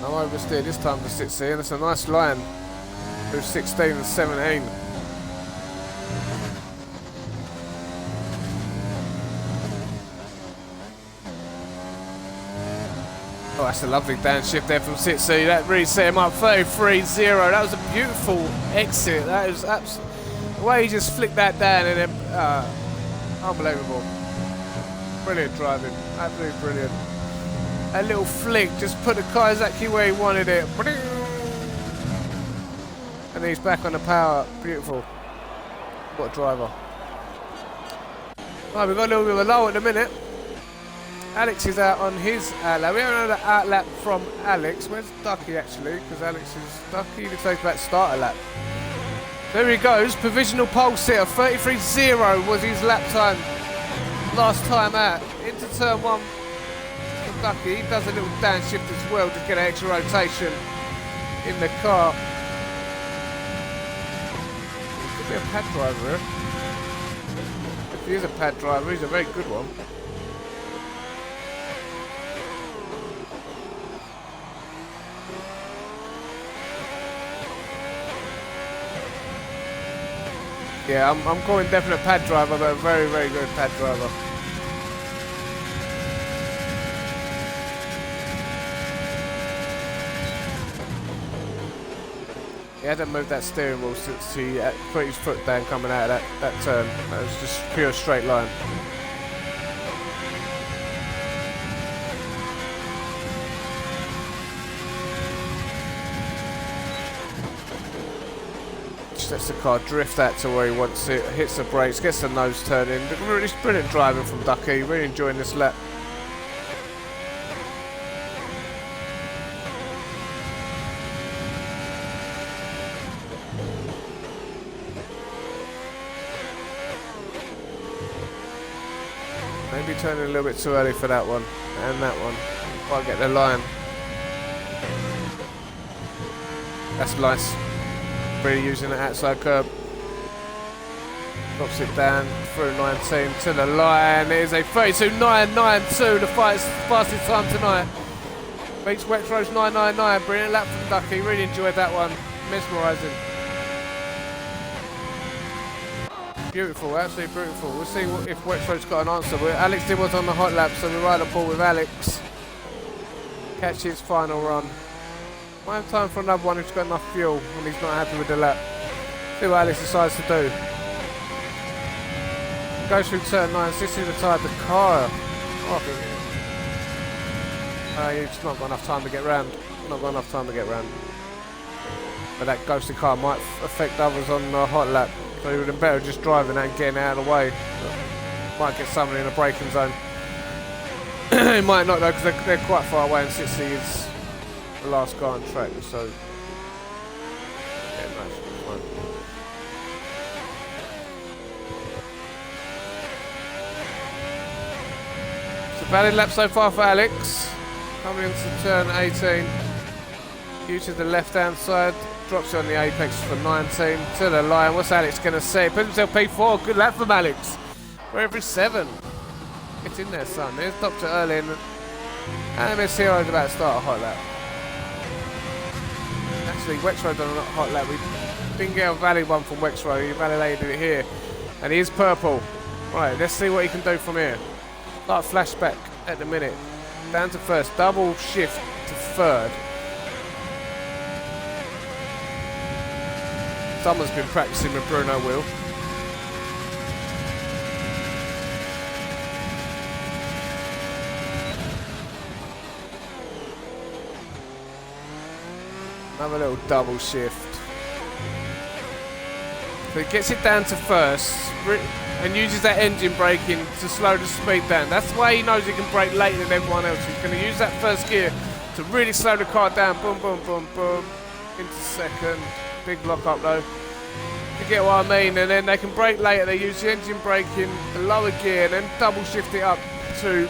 No oversteer this time for Sitsy, and it's a nice line through 16 and 17. Oh, that's a lovely downshift there from Sitsy. That really set him up 33.0. That was a beautiful exit. That was absolutely the way he just flicked that down and then unbelievable. Brilliant driving, absolutely brilliant. A little flick, just put the car exactly where he wanted it. And he's back on the power. Beautiful. What a driver. Right, we've got a little bit of a low at the minute. Alex is out on his outlap. We haven't had an outlap from Alex. Where's Ducky actually? Because Alex is Ducky. Looks like he's about to start a lap. There he goes. Provisional pole sitter. 33.0 was his lap time last time out. Into turn 1 for Ducky. He does a little downshift as well to get an extra rotation in the car. He could be a pad driver here. If he is a pad driver, he's a very good one. Yeah, I'm calling definite pad driver, but a very, very good pad driver. He hadn't moved that steering wheel since he put his foot down coming out of that turn. That was just pure straight line. Lets the car drift out to where he wants it, hits the brakes, gets the nose turn in. Really brilliant driving from Ducky, really enjoying this lap. Maybe turning a little bit too early for that one, and that one. Can't get the line. That's nice. Really using the outside curb. Drops it down through 19 to the line. It is a 32.992, the fastest time tonight. Beats Wexrow's 999. Brilliant lap from Ducky. Really enjoyed that one. Mesmerising. Beautiful, absolutely beautiful. We'll see if Wexrow's got an answer. Alex did was on the hot lap, so we're right on ball with Alex. Catch his final run. Might have time for another one who's got enough fuel when he's not happy with the lap. See what Alex decides to do. Goes through turn 9, Sissy retired the car. Oh, You've not got enough time to get round. Not got enough time to get round. But that ghostly car might affect others on the hot lap. So you would have better just driving and getting out of the way. Might get someone in a braking zone. It might not though, because they're quite far away, and 60 is the last guy on track. So yeah, no, it's fine. It's a valid lap so far for Alex. Coming into turn 18. Uses the left-hand side. Drops it on the apex for 19. To the line. What's Alex going to say? Puts himself P4. Good lap from Alex. For every 7. Get in there, son. There's Dr. Erlin. And Miss Hero's about to start a hot lap. Actually, Wexrow done a hot lap. We didn't get a valid one from Wexrow. He validated it here. And he is purple. Right, let's see what he can do from here. Like flashback at the minute. Down to first. Double shift to third. Someone's been practicing with Bruno Will. Another little double shift. So he gets it down to first and uses that engine braking to slow the speed down. That's why he knows he can brake later than everyone else. He's going to use that first gear to really slow the car down. Boom, boom, boom, boom. Into second. Big lock up though. You get what I mean? And then they can brake later. They use the engine braking, the lower gear, and then double shift it up to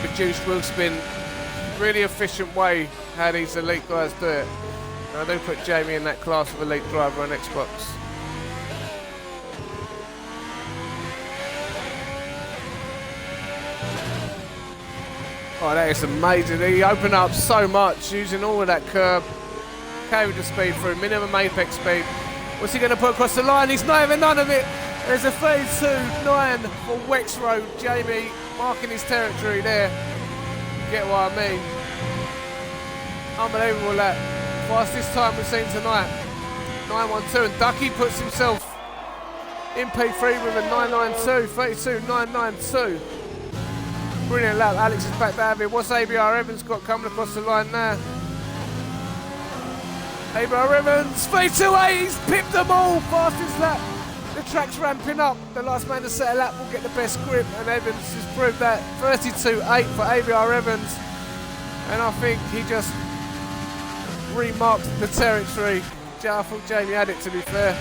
reduce wheel spin. Really efficient way how these elite guys do it. And I do put Jamie in that class of elite driver on Xbox. Oh, that is amazing. He opened up so much using all of that curb. Carried the speed through, minimum apex speed. What's he going to put across the line? He's not even none of it. There's a 32.9 for Wexrow. Jamie marking his territory there. You get what I mean? Unbelievable that. Fastest time we've seen tonight. 9.12, and Ducky puts himself in P3 with a 9.92, 32.992. Brilliant lap. Alex is back down here. What's ABR Evans got coming across the line now? ABR Evans, 3.28, he's pipped them all. Fastest lap. The track's ramping up. The last man to set a lap will get the best grip, and Evans has proved that. 32.8 for ABR Evans. And I think he just remarked the territory. I thought Jamie had it, to be fair.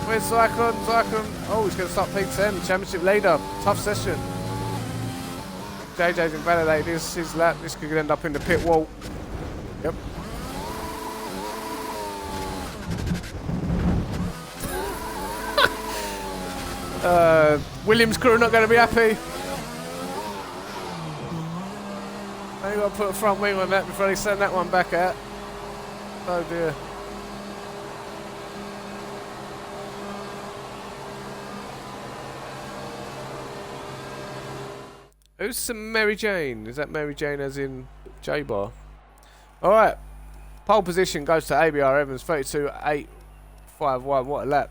Where's Zyklon? Zyklon. Oh, he's going to start P10. Championship leader. Tough session. JJ's invalidated his lap. This could end up in the pit wall. Yep. Williams' crew are not going to be happy. They've got to put a front wing on that before they send that one back out. Oh dear. Who's some Mary Jane? Is that Mary Jane as in J-Bar? Alright. Pole position goes to ABR Evans, 32.851. What a lap.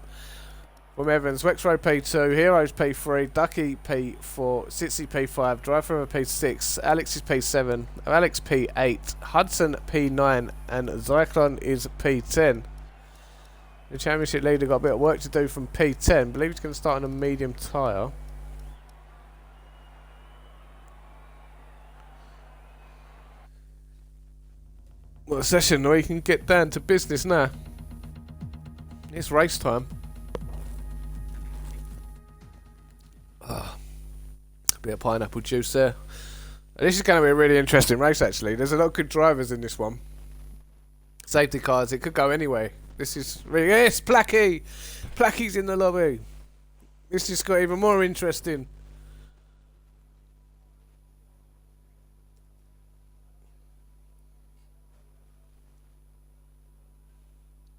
From Evans, Wexrow P2, Heroes P3, Ducky P4, Sitsi P5, Driver P6, Alex is P7, Alex P8, Hudson P9, and Zyklon is P10. The championship leader got a bit of work to do from P10. I believe he's going to start on a medium tyre. Well, a session where you can get down to business now. It's race time. A bit of pineapple juice there. This is going to be a really interesting race, actually. There's a lot of good drivers in this one. Safety cars, it could go anyway. This is really... Yes, Placky! Placky's in the lobby. This just got even more interesting.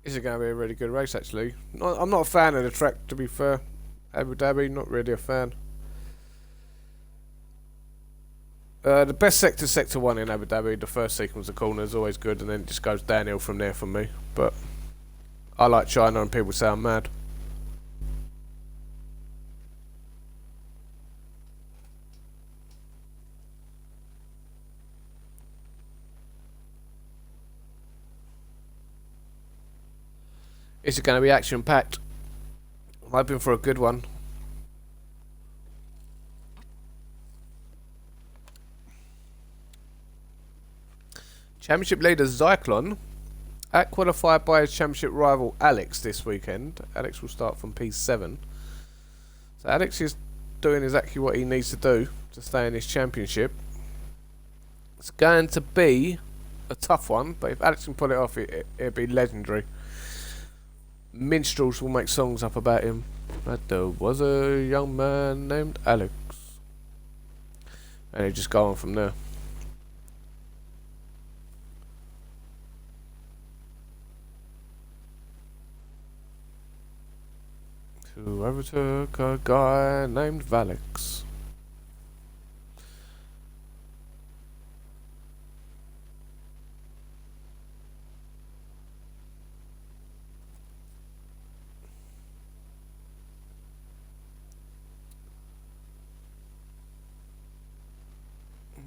This is going to be a really good race, actually. I'm not a fan of the track, to be fair. Abu Dhabi, not really a fan. The best sector, Sector 1 in Abu Dhabi. The first sequence of corners is always good, and then it just goes downhill from there for me. But I like China, and people say I'm mad. This is going to be action-packed. I'm hoping for a good one. Championship leader Zyklon qualified by his championship rival Alex this weekend. Alex will start from P7. So Alex is doing exactly what he needs to do to stay in his championship. It's going to be a tough one, but if Alex can pull it off, it'll be legendary. Minstrels will make songs up about him. But there was a young man named Alex. And he just go on from there. Whoever took a guy named Valix.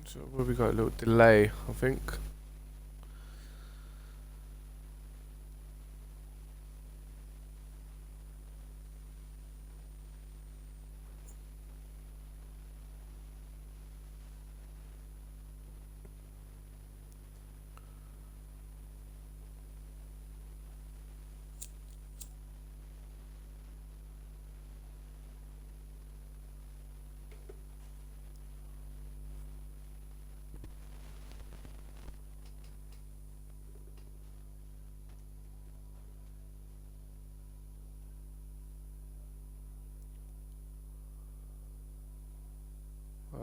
So we got a little delay, I think.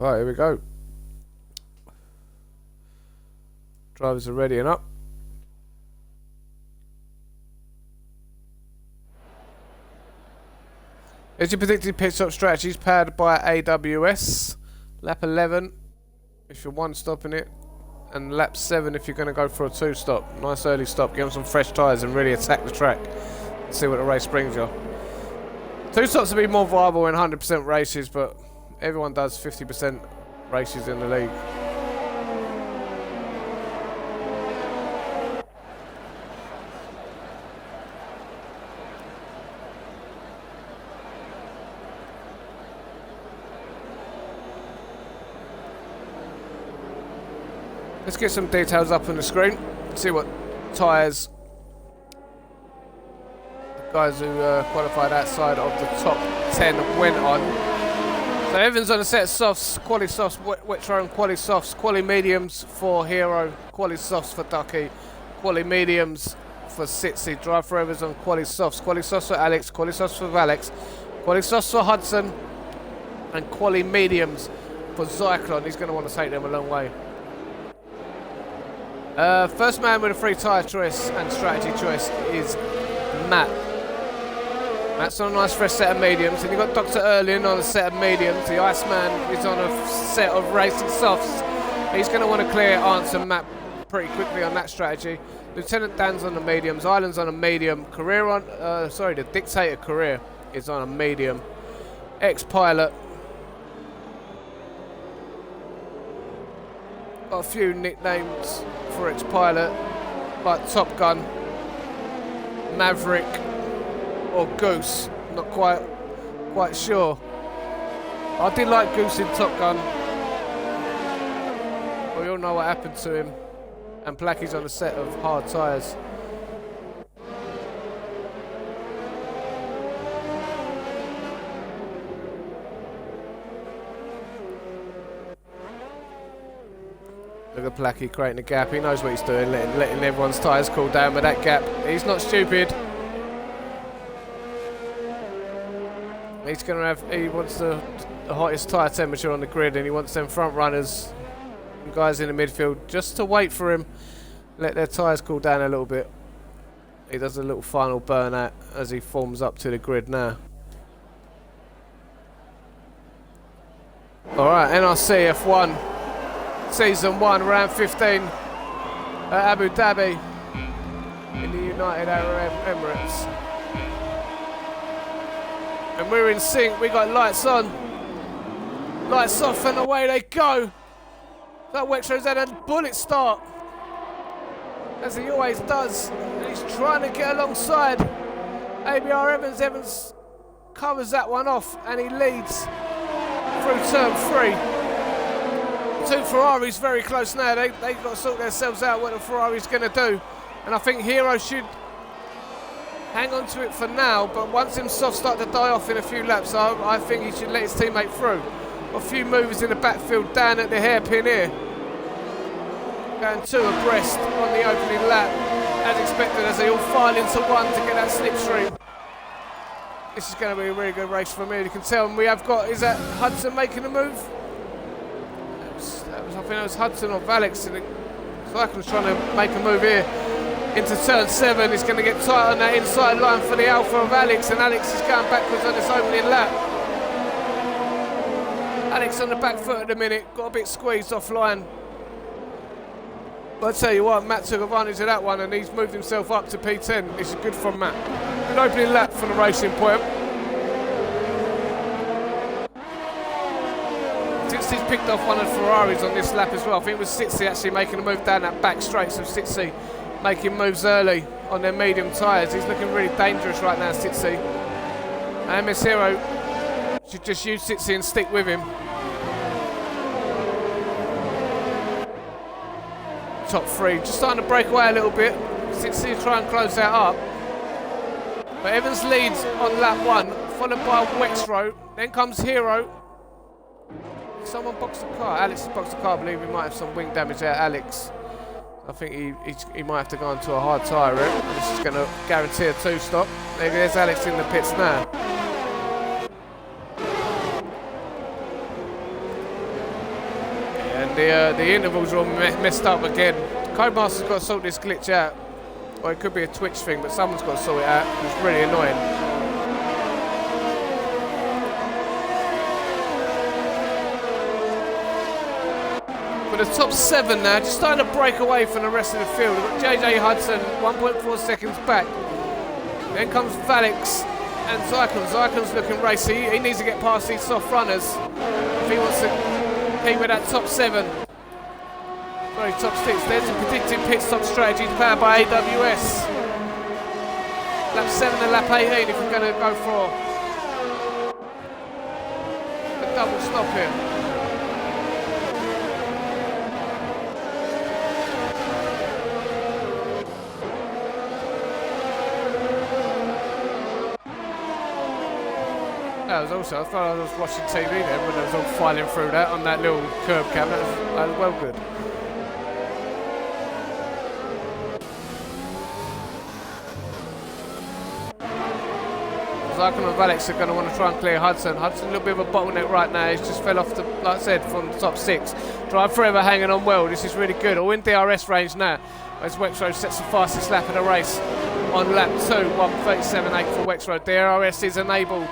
Alright, here we go. Drivers are ready and up. Here's your predicted pit stop strategies powered by AWS. Lap 11 if you're one stopping it, and lap 7 if you're going to go for a 2 stop. Nice early stop, give them some fresh tyres and really attack the track. See what the race brings you. 2 stops will be more viable in 100% races, but everyone does 50% races in the league. Let's get some details up on the screen. See what tyres the guys who qualified outside of the top 10 went on. So Evans on a set of softs, quali softs, Wetro and quali softs, quali mediums for Hero, quali softs for Ducky, quali mediums for Sitsi, Drive for Evans on quali softs for Alex, quali softs for Alex, quali softs for Hudson, and quali mediums for Zyklon. He's going to want to take them a long way. First man with a free tyre choice and strategy choice is Matt. Matt's on a nice fresh set of mediums, and you've got Dr. Erlin on a set of mediums. The Iceman is on a set of racing softs. He's going to want to clear answer Matt pretty quickly on that strategy. Lieutenant Dan's on the mediums, Island's on a medium, Career on, the Dictator Career is on a medium. Ex-pilot. Got a few nicknames for ex-pilot, like Top Gun, Maverick, or Goose. Not quite sure. I did like Goose in Top Gun. We all know what happened to him. And Blacky's on a set of hard tyres. Look at Placky creating a gap. He knows what he's doing, letting everyone's tyres cool down with that gap. He's not stupid. He's going to have. He wants the hottest tyre temperature on the grid, and he wants them front runners, and guys in the midfield, just to wait for him, let their tyres cool down a little bit. He does a little final burnout as he forms up to the grid now. All right, NRCF1, Season 1, Round 15 at Abu Dhabi in the United Arab Emirates. And we're in sync, we got lights on, lights off, and away they go. That Wetro's had a bullet start, as he always does, and he's trying to get alongside. ABR Evans covers that one off and he leads through turn 3. Two Ferraris very close now. They've got to sort themselves out what the Ferrari's going to do. And I think Hero should hang on to it for now, but once them softs start to die off in a few laps, I think he should let his teammate through. A few movers in the backfield down at the hairpin here. Going 2 abreast on the opening lap, as expected, as they all file into one to get that slipstream. This is going to be a really good race for me. You can tell we have got, is that Hudson making a move? I think that was Hudson or Valix. Cycling's trying to make a move here into turn 7. It's going to get tight on that inside line for the Alpha of Alex, and Alex is going backwards on this opening lap. Alex on the back foot at the minute, got a bit squeezed offline. But I tell you what, Matt took advantage of that one and he's moved himself up to P10. This is good from Matt. Good opening lap from the Racing Point. Sitsy's picked off one of the Ferraris on this lap as well. I think it was Sitsy actually making a move down that back straight, so Sitsy making moves early on their medium tyres. He's looking really dangerous right now, Sitsy. MS Hero should just use Sitsy and stick with him. Top 3, just starting to break away a little bit. Sitsy try and close that up. But Evans leads on lap 1, followed by Wexrow. Then comes Hero. Someone boxed the car. Alex has boxed the car. I believe we might have some wing damage there, Alex. I think he might have to go onto a hard tyre route. This is going to guarantee a 2-stop. There's Alex in the pits now. And the intervals are all messed up again. Codemaster's got to sort this glitch out. Or it could be a Twitch thing, but someone's got to sort it out. It's really annoying. But the top 7 now, just starting to break away from the rest of the field. We've got JJ Hudson, 1.4 seconds back. Then comes Valix and Zyklon. Zyklon's looking racy. He needs to get past these soft runners if he wants to keep with that top 7. Sorry, top 6. There's a predictive pit stop strategy powered by AWS. Lap 7 and lap 18 if we're going to go for a double stop here. That was also, I thought I was watching TV then when I was all filing through that on that little curb cam. That was well good. Zyklon and Valix are going to want to try and clear Hudson. Hudson a little bit of a bottleneck right now. He's just fell off, the, like I said, from the top 6. Drive Forever hanging on well. This is really good. All in DRS range now. As Wexrow sets the fastest lap of the race on lap 2. 1:37.8 for Wexrow. DRS is enabled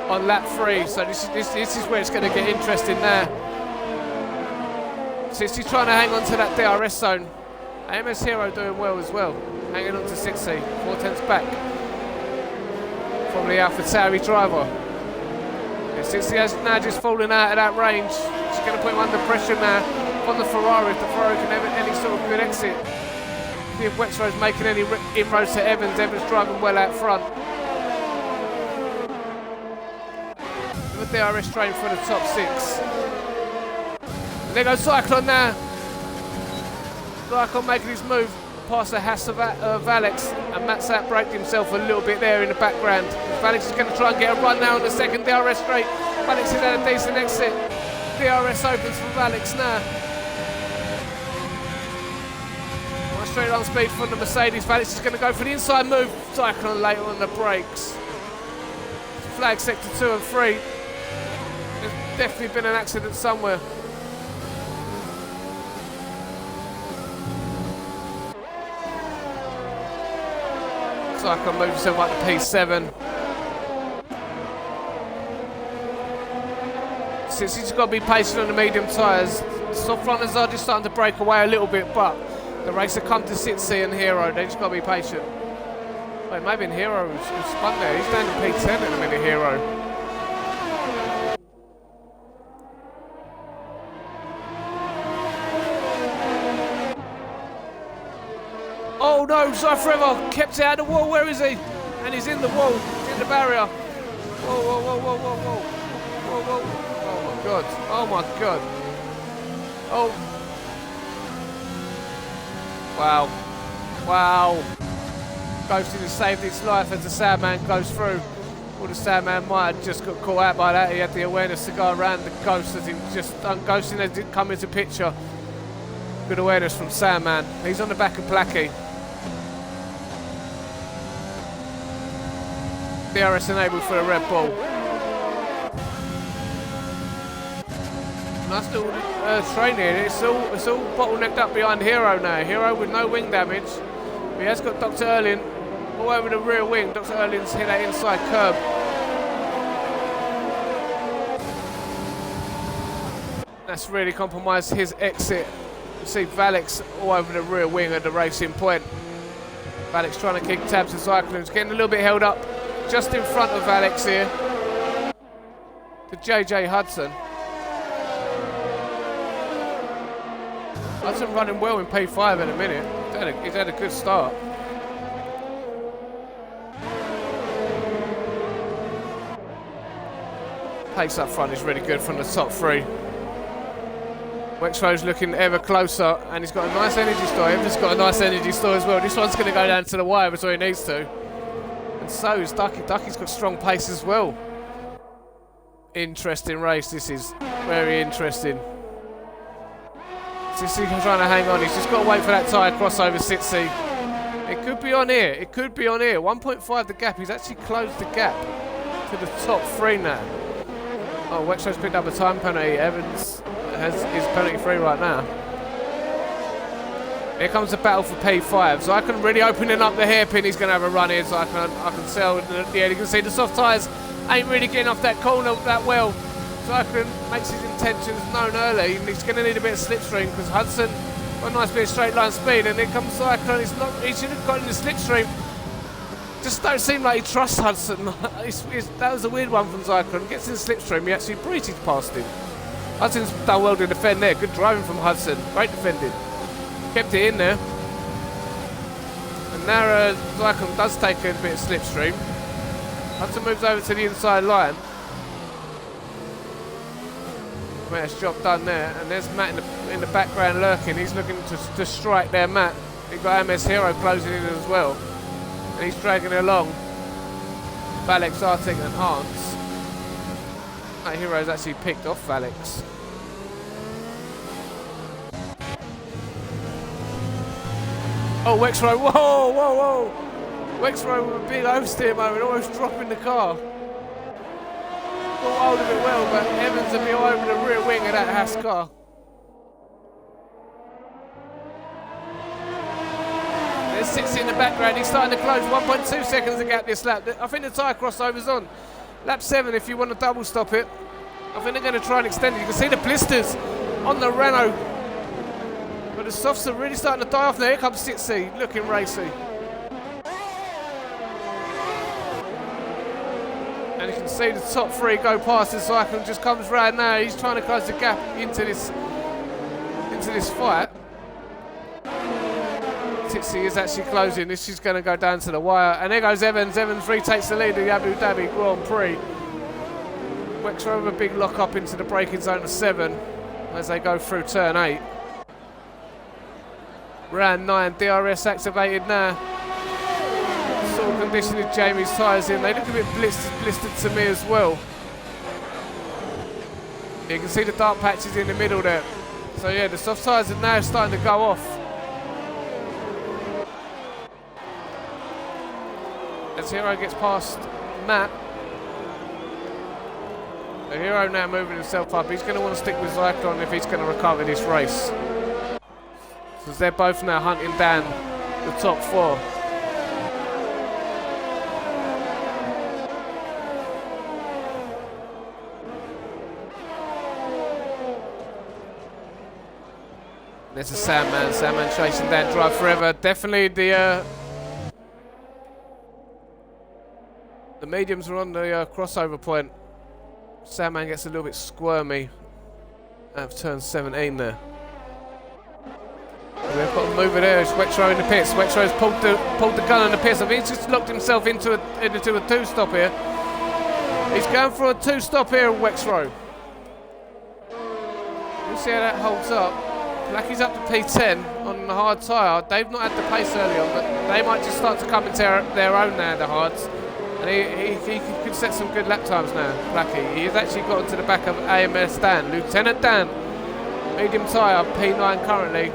on lap 3, so this is where it's going to get interesting now. Sitsy trying to hang on to that DRS zone. AMS Hero doing well as well, hanging on to Sitsy, 4/10 back from the AlphaTauri driver. Yeah, Sitsy has now just fallen out of that range. She's going to put him under pressure now on the Ferrari, if the Ferrari can have any sort of good exit. See if Wexrow's making any inroads to Evans. Evans driving well out front. DRS train for the top 6. And there goes Zyklon now. Zyklon making his move past the Haas of Valix, and Matt Sapp braked himself a little bit there in the background. Valix is going to try and get a run now on the second DRS straight. Valix has had a decent exit. DRS opens for Valix now. One straight on speed from the Mercedes. Valix is going to go for the inside move. Zyklon later on the brakes. Flag sector 2 and 3. There's definitely been an accident somewhere. So I can move himself up to P7. Since he's got to be patient on the medium tyres. Soft runners are just starting to break away a little bit, but the racer come to Sitsy and Hero. They just got to be patient. Wait, maybe in Hero who's spun there. He's down to P10 in a minute, Hero. Oh, Oh no, Forever kept it out of the wall. Where is he? And he's in the wall, in the barrier. Whoa, whoa, whoa, whoa, whoa, whoa. Whoa, whoa. Oh my god. Oh my god. Oh. Wow. Wow. Ghosting has saved his life as the Sandman goes through. Well, the Sandman might have just got caught out by that. He had the awareness to go around the ghost as he just ghosting as it come into picture. Good awareness from Sandman. He's on the back of Blackie. DRS enabled for the Red Bull. Nice little train here. It's all bottlenecked up behind Hero now. Hero with no wing damage. He has got Dr. Erling all over the rear wing. Dr. Erling's hit that inside curb. That's really compromised his exit. You see Valix all over the rear wing at the racing point. Valix trying to kick tabs of Cyclones, getting a little bit held up just in front of Valix here. To JJ Hudson. Hudson running well in P5 in a minute. He's had a good start. Pace up front is really good from the top three. Wexro's looking ever closer, and he's got a nice energy store. Evan's got a nice energy store as well. This one's going to go down to the wire before he needs to. And so is Ducky. Ducky's got strong pace as well. Interesting race. This is very interesting. Sitsi trying to hang on. He's just got to wait for that tyre crossover, Sitsi. It could be on here. It could be on here. 1.5 the gap. He's actually closed the gap to the top three now. Oh, Wexro's picked up a time penalty. Evans is penalty free right now. Here comes the battle for P5. So I can really opening up the hairpin. He's going to have a run here. So I can sell at the end. You can see the soft tyres ain't really getting off that corner that well. Cyclone makes his intentions known early, and he's going to need a bit of slipstream because Hudson got a nice bit of straight line speed, and here comes Cyclone. He should have gotten the slipstream. Just don't seem like he trusts Hudson. That was a weird one from Cyclone. Gets in the slipstream, he actually breezes past him. Hudson's done well to defend there. Good driving from Hudson. Great defending. Kept it in there. And now Cyclone does take a bit of slipstream. Hudson moves over to the inside line. Matt's job done there, and there's Matt in the background lurking. He's looking to strike there, Matt. You've got MS Hero closing in as well, and he's dragging along Valix, Arctic and Hans. That Hero's actually picked off Valix. Oh, Wexro, whoa, whoa, whoa! Wexro with a big oversteer moment, almost dropping the car. Got hold of it well, but Evans will be all over the rear wing of that Haas car. There's Sitsi in the background. He's starting to close. 1.2 seconds to gap this lap. I think the tyre crossover's on. Lap 7 if you want to double stop it. I think they're going to try and extend it. You can see the blisters on the Renault. But the softs are really starting to die off now. Here comes Sitsi, looking racy. And you can see the top three go past the Cyclone, just comes round now. He's trying to close the gap into this fight. Sitsi is actually closing. This is going to go down to the wire. And there goes Evans. Evans retakes the lead of the Abu Dhabi Grand Prix. Wexro with a big lock up into the braking zone of 7 as they go through turn 8. Round 9, DRS activated now. Sort of conditioning Jamie's tyres in. They look a bit blistered to me as well. You can see the dark patches in the middle there. So yeah, the soft tyres are now starting to go off. As Hero gets past Matt. The Hero now moving himself up. He's going to want to stick with Zyklon if he's going to recover this race. So they're both now hunting down the top 4. There's a Sandman. Sandman chasing down Drive Forever. Definitely the mediums are on the crossover point. Sandman gets a little bit squirmy out of turn 17 there. We've got a mover there. It's Wexrow in the pits. Wexrow's pulled the gun in the pits. I think he's just locked himself into a two-stop here. He's going for a two-stop here, Wexrow. We'll see how that holds up. Blackie's up to P10 on the hard tyre. They've not had the pace early on, but they might just start to come into their own now, the hards. And he could set some good lap times now, Blackie. He's actually got into the back of AMS Dan. Lieutenant Dan, medium tyre, P9 currently.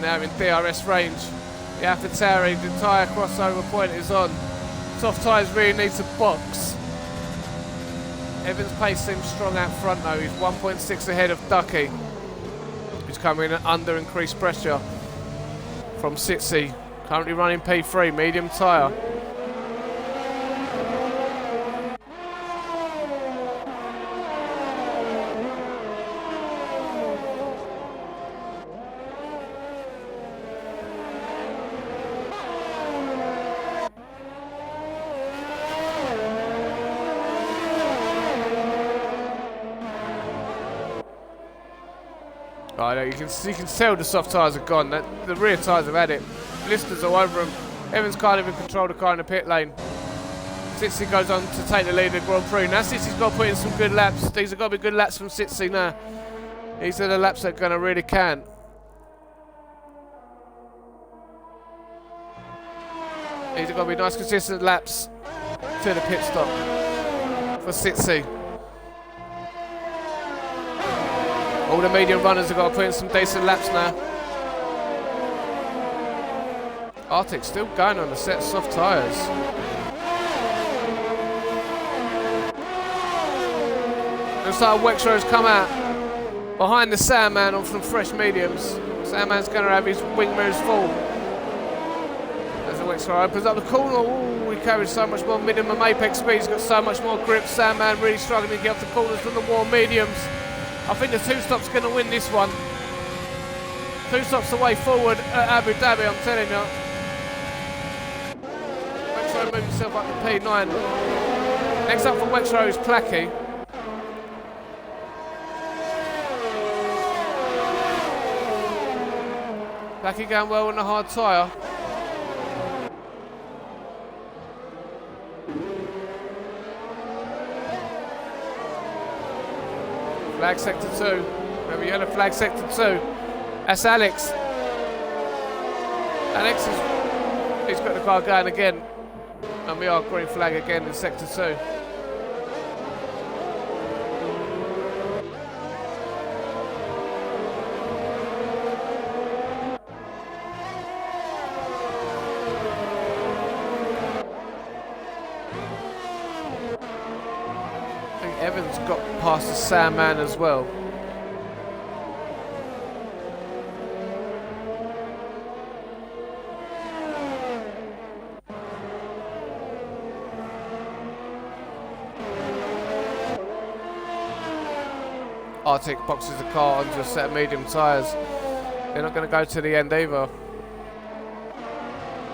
Now in DRS range. The AlphaTauri, the tyre crossover point is on. Soft tyres really needs a box. Evans' pace seems strong out front though. He's 1.6 ahead of Ducky, who's coming in under increased pressure from Sitsi. Currently running P3, medium tyre. Right, you can tell the soft tyres are gone. The rear tyres have had it. Blisters all over them. Evans can't even control the car in the pit lane. Sitsi goes on to take the lead in the Grand Prix. Now Sitsi's got to put in some good laps. These have got to be good laps from Sitsi now. These are the laps that are going to really count. These have got to be nice consistent laps to the pit stop for Sitsi. All the medium runners have got to put in some decent laps now. Arctic's still going on the set of soft tyres. Looks like Wexrow's come out behind the Sandman on some fresh mediums. Sandman's going to have his wing mirrors full. As the Wexrow opens up the corner, ooh, he carries so much more minimum apex speed. He's got so much more grip. Sandman really struggling to get off the corners from the warm mediums. I think the two-stop's going to win this one. Two-stop's the way forward at Abu Dhabi, I'm telling you. Wexrow moves himself up to P9. Next up for Wexrow is Placky. Placky going well on the hard tyre. Flag sector 2. Remember, yellow flag sector 2. That's Alex. Alex he's got the car going again. And we are green flag again in sector 2. I think Evans got past the Sandman as well. Arctic boxes the car onto a set of medium tyres. They're not going to go to the end either.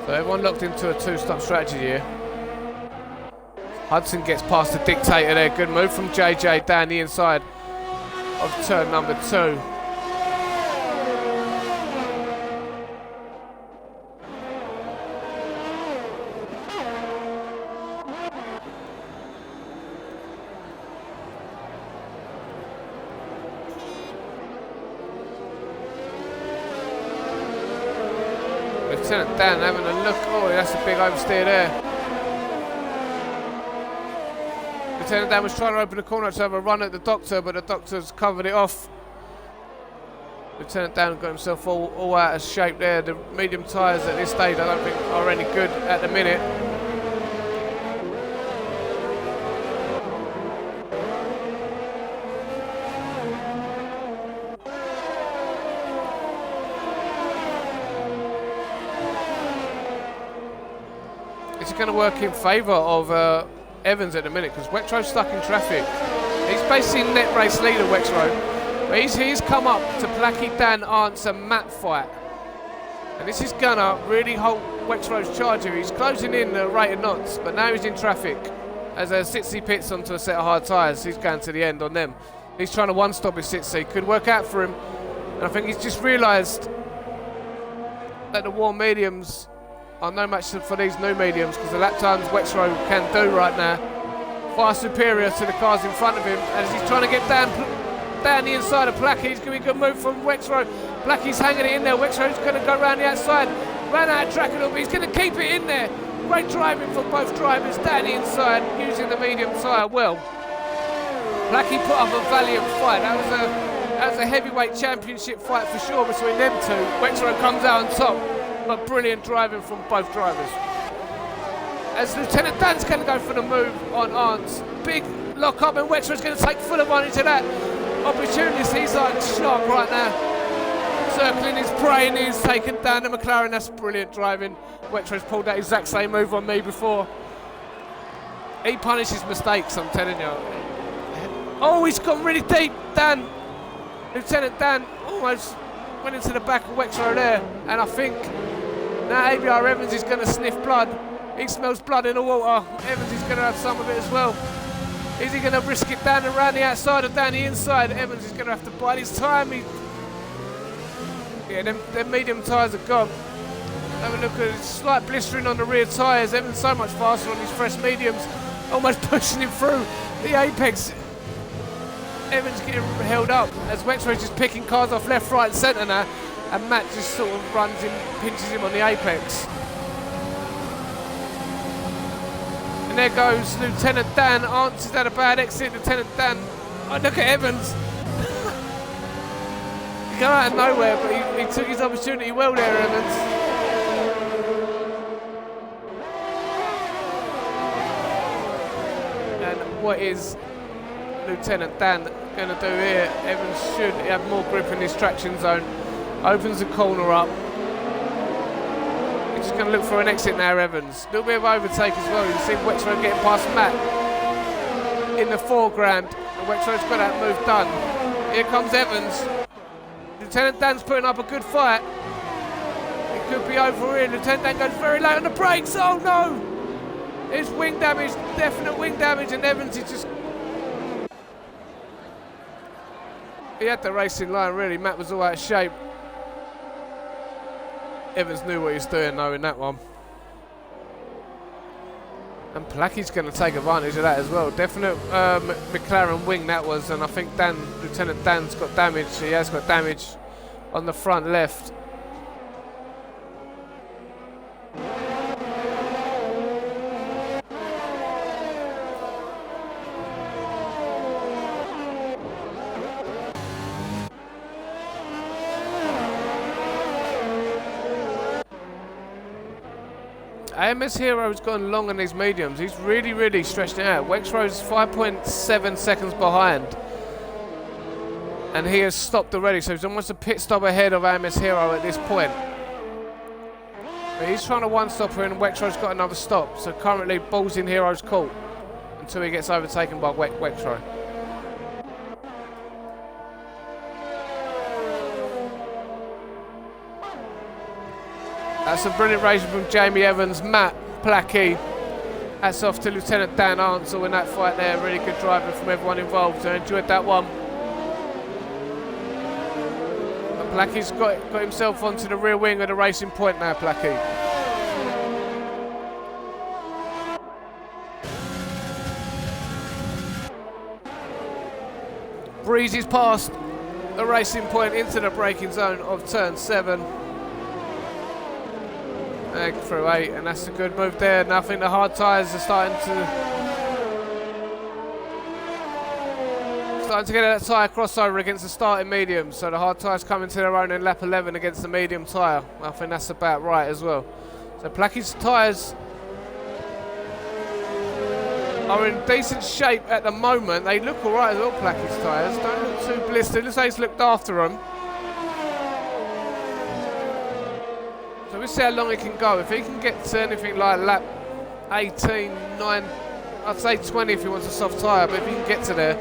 So everyone locked into a two-stop strategy here. Hudson gets past the dictator there. Good move from JJ down the inside of turn number 2. Lieutenant Dan having a look. Oh, that's a big oversteer there. Lieutenant Dan was trying to open the corner to have a run at the doctor, but the doctor's covered it off. Lieutenant Dan got himself all out of shape there. The medium tyres at this stage I don't think are any good at the minute. It's going to work in favour of Evans at the minute because Wexrow's stuck in traffic. He's basically net race leader, Wexrow. But he's come up to Placky Dan answer map fight. And this is going to really hold Wexrow's charge here. He's closing in the rate of knots, but now he's in traffic. As Sitsi pits onto a set of hard tyres, he's going to the end on them. He's trying to one-stop his Sitsi. Could work out for him. And I think he's just realised that the warm mediums are no match for these new mediums, because the lap times Wexrow can do right now far superior to the cars in front of him. And as he's trying to get down the inside of Placky, it's going to be a good move from Wexrow. Placky's hanging it in there. Wexrow's going to go around the outside. Ran out of track a little bit. He's going to keep it in there. Great driving for both drivers down the inside, using the medium tyre well. Placky put up a valiant fight. That was a heavyweight championship fight for sure between them two. Wexrow comes out on top, but brilliant driving from both drivers. As Lieutenant Dan's going to go for the move on Arndt's. Big lock up, and Wexrow's going to take full advantage of that opportunity. He's like sharp right now. Circling his brain, he's taken down the McLaren. That's brilliant driving. Wexrow's pulled that exact same move on me before. He punishes mistakes, I'm telling you. Oh, he's gone really deep, Dan. Lieutenant Dan almost went into the back of Wexrow there. And I think now ABR Evans is going to sniff blood. He smells blood in the water. Evans is going to have some of it as well. Is he going to risk it down around the outside or down the inside? Evans is going to have to bide his time. Yeah, them medium tyres are gone. Have a look at it, slight blistering on the rear tyres. Evans so much faster on his fresh mediums, almost pushing him through the apex. Evans getting held up as Wexrow's just picking cars off left, right and centre now, and Matt just sort of runs him, pinches him on the apex. And there goes Lieutenant Dan. Arndt's had a bad exit. Lieutenant Dan, oh, look at Evans. He came out of nowhere, but he took his opportunity well there, Evans. And what is Lieutenant Dan going to do here? Evans should have more grip in this traction zone. Opens the corner up. He's just going to look for an exit now, Evans. A little bit of overtake as well. You see Wexrow getting past Matt in the foreground. And Wexrow's got that move done. Here comes Evans. Lieutenant Dan's putting up a good fight. It could be over here. Lieutenant Dan goes very late on the brakes. Oh no! There's wing damage, definite wing damage, and Evans is just... He had the racing line really. Matt was all out of shape. Evans knew what he was doing though in that one. And Placky's going to take advantage of that as well. Definite McLaren wing that was, and I think Lieutenant Dan's got damage. He has got damage on the front left. AMS Hero's gone long on these mediums. He's really stretched it out. Wexrow's 5.7 seconds behind. And he has stopped already, so he's almost a pit stop ahead of AMS Hero at this point. But he's trying to one-stop her, and Wexrow's got another stop. So currently, ball's in Hero's court until he gets overtaken by Wexrow. That's a brilliant race from Jamie Evans, Matt, Placky. Hats off to Lieutenant Dan Arnsel in that fight there. Really good driving from everyone involved. I enjoyed that one. But Placky's got himself onto the rear wing of the racing point now, Placky. Breezes past the racing point into the braking zone of turn 7. Through 8, and that's a good move there. And I think the hard tyres are starting to get that tyre crossover against the starting medium. So the hard tyres coming to their own in lap 11 against the medium tyre. I think that's about right as well. So Placky's tyres are in decent shape at the moment. They look alright as well, Placky's tyres. Don't look too blistered. Looks like he's looked after them. We'll see how long he can go. If he can get to anything like lap 18, 9, I'd say 20 if he wants a soft tyre, but if he can get to there,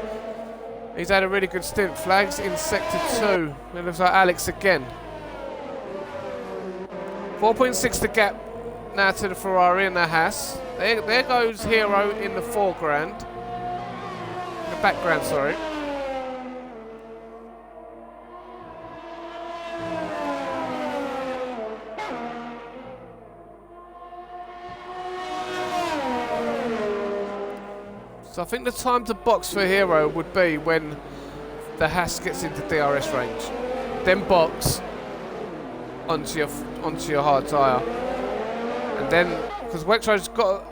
he's had a really good stint. Flags in sector 2. It looks like Alex again. 4.6 the gap now to the Ferrari and the Haas. There goes Hero in the foreground. In the background, sorry. So I think the time to box for Hero would be when the Haas gets into DRS range. Then box onto your hard tyre. And then, because Wexro's got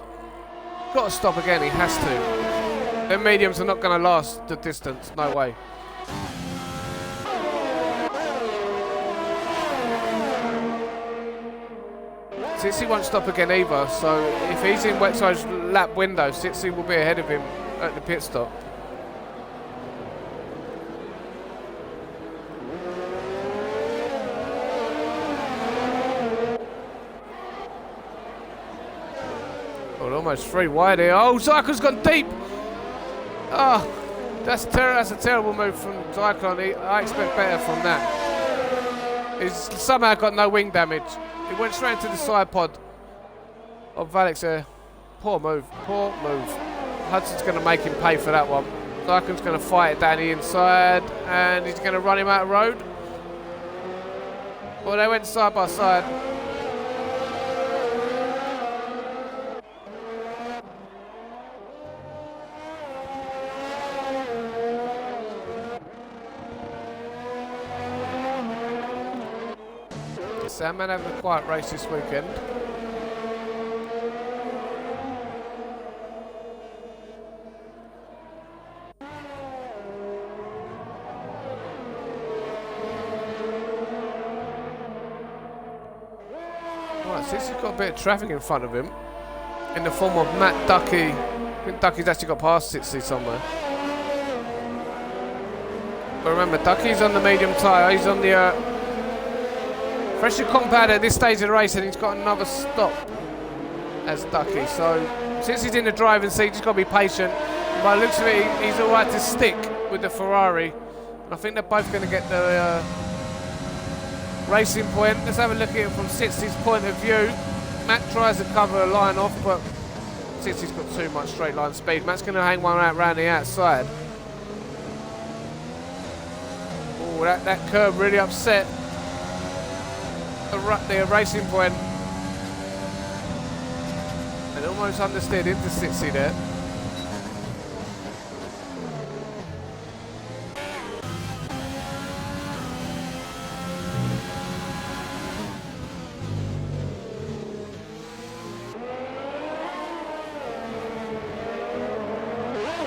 to stop again, he has to. Their mediums are not going to last the distance, no way. Sitsi won't stop again either, so if he's in Wexro's lap window, Sitsi will be ahead of him at the pit stop. Well, almost 3 wide here. Oh, Zykon's gone deep! Oh, that's a terrible move from Zykon. I expect better from that. He's somehow got no wing damage. He went straight into the side pod of Alex there. Poor move, poor move. Hudson's going to make him pay for that one. Zykon's going to fight it down the inside, and he's going to run him out of road. Well, they went side by side. Sandman having a quiet race this weekend. Right, since he's got a bit of traffic in front of him, in the form of Matt Ducky. I think Ducky's actually got past Sitsi somewhere. But remember, Ducky's on the medium tyre, he's on the fresher compound at this stage of the race, and he's got another stop as Ducky. So since he's in the driving seat, he's got to be patient. And by the looks of it, he's all right to stick with the Ferrari. And I think they're both going to get the racing point. Let's have a look at it from Sitsi's point of view. Matt tries to cover a line off, but Sitsi's got too much straight line speed. Matt's going to hang one out round the outside. Oh, that curve really upset the racing point, and almost understeered into Sitsi there.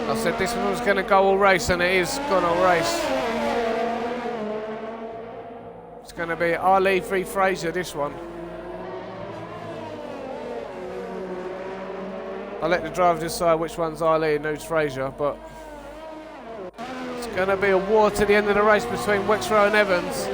I said this one was going to go all race, and it is gone all race. It's going to be Ali v Fraser, this one. I'll let the driver decide which one's Ali and who's Fraser, but it's going to be a war to the end of the race between Wexrow and Evans.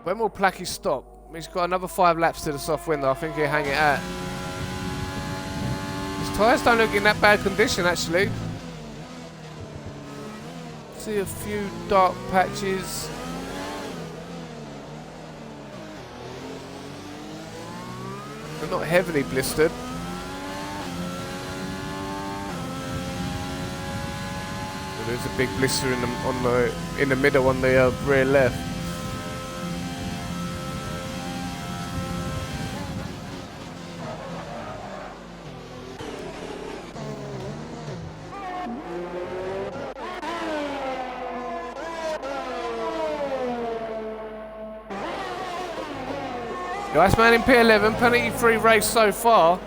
When will Placky stop? He's got another 5 laps to the soft window. I think he'll hang it out. Tyres don't look in that bad condition, actually. See a few dark patches. They're not heavily blistered. Well, there's a big blister in the middle on the rear left. The Iceman in P11, penalty-free race so far.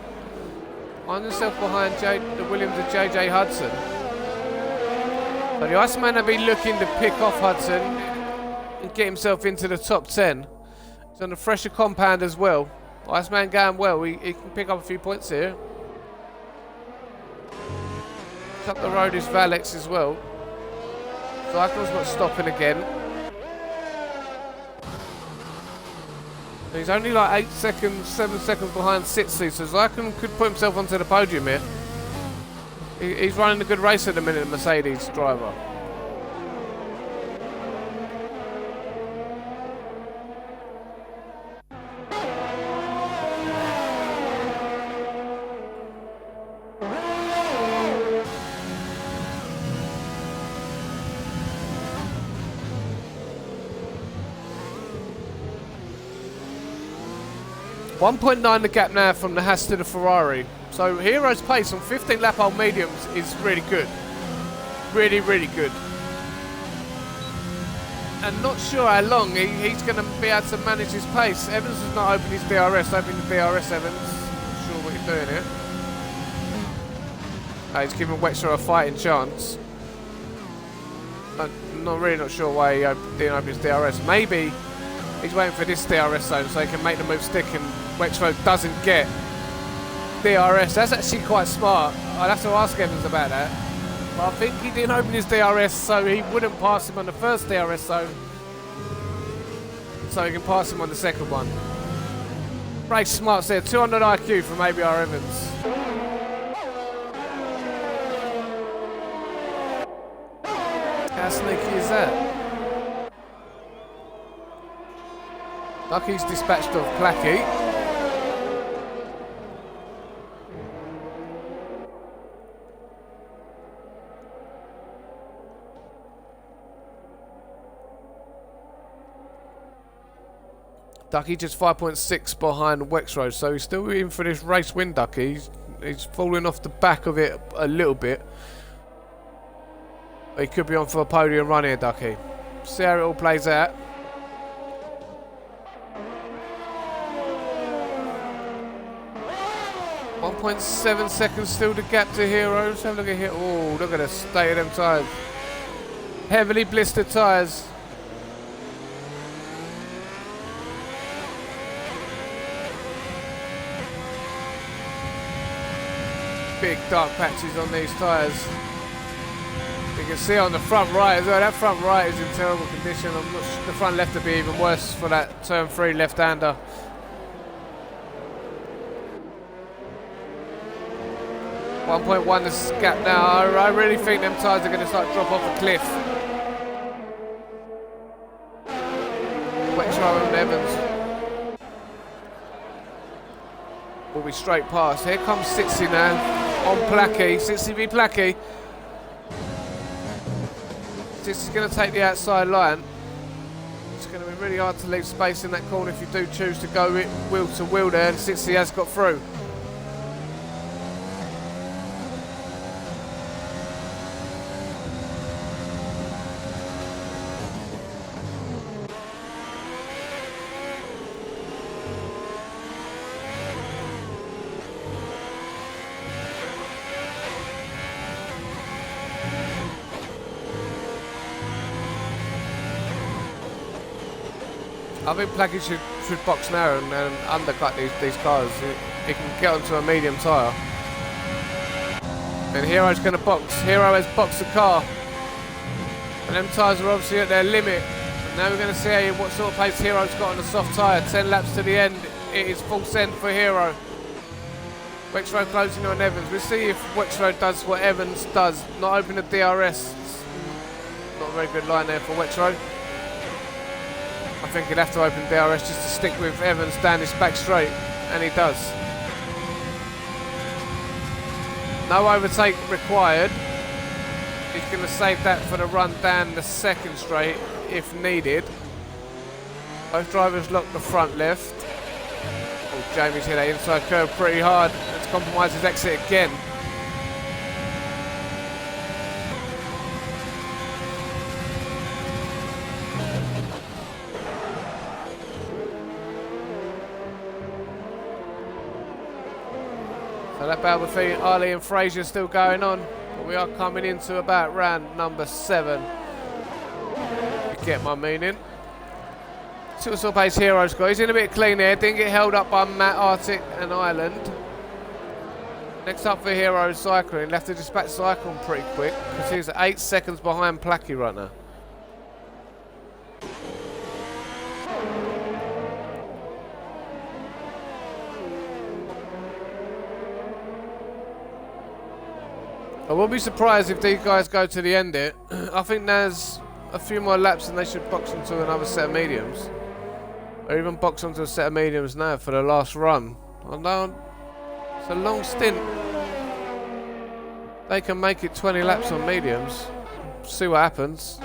Finds himself behind the Williams of JJ Hudson. But the Iceman will be looking to pick off Hudson and get himself into the top 10. He's on the fresher compound as well. Iceman going well, he can pick up a few points here. Up the road is Valex as well. Cycle's not stopping again. He's only like 8 seconds, 7 seconds behind Sitsi, so Zykan could put himself onto the podium here. He's running a good race at the minute, the Mercedes driver. .9 the gap now from the Haas to the Ferrari. So Hero's pace on 15 lap old mediums is really good. Really, really good. And not sure how long he's going to be able to manage his pace. Evans has not opened his DRS. Open the DRS, Evans. Not sure what you're doing here. He's giving Wexler a fighting chance. Not sure why he didn't open his DRS. Maybe he's waiting for this DRS zone so he can make the move stick and Wexler doesn't get DRS. That's actually quite smart. I'd have to ask Evans about that. But I think he didn't open his DRS so he wouldn't pass him on the first DRS zone. So he can pass him on the second one. Very smart there. 200 IQ from ABR Evans. How sneaky is that? Lucky's dispatched off Clacky. Ducky just 5.6 behind Wexroad, so he's still in for this race win, Ducky. He's falling off the back of it a little bit. He could be on for a podium run here, Ducky. See how it all plays out. .7 seconds still to gap to Heroes. Have a look at here. Oh, look at the state of them tyres. Heavily blistered tyres. Big dark patches on these tyres. You can see on the front right as well, that front right is in terrible condition. I'm not sure, the front left would be even worse for that turn 3 left-hander. .1 this gap now. I really think them tyres are going to start drop off a cliff. Wexrow and Evans will be straight past. Here comes Sitsi now. On Placky, Sitsi v Placky. Sitsi's going to take the outside line. It's going to be really hard to leave space in that corner if you do choose to go wheel to wheel there, and Sitsi has got through. I think Placky should box now and undercut these cars. He can get onto a medium tyre. And Hero's going to box. Hero has boxed the car. And them tyres are obviously at their limit. And now we're going to see what sort of pace Hero's got on the soft tyre. 10 laps to the end. It is full send for Hero. Wexroad closing on Evans. We'll see if Wexroad does what Evans does. Not open the DRS. Not a very good line there for Wexroad. I think he'd have to open DRS just to stick with Evans down this back straight, and he does. No overtake required. He's going to save that for the run down the second straight if needed. Both drivers lock the front left. Oh, Jamie's hit that inside curve pretty hard. Let's compromise his exit again. So that battle between Ali and Fraser still going on, but we are coming into about round number 7. You get my meaning. See what sort of pace Hero's got. He's in a bit clean here, didn't get held up by Matt, Arctic and Ireland. Next up for Hero Cycling, left to dispatch Cycling pretty quick because he's 8 seconds behind Placky right now. I won't be surprised if these guys go to the end it. I think there's a few more laps and they should box into another set of mediums. Or even box onto a set of mediums now for the last run. I know it's a long stint. They can make it 20 laps on mediums. See what happens.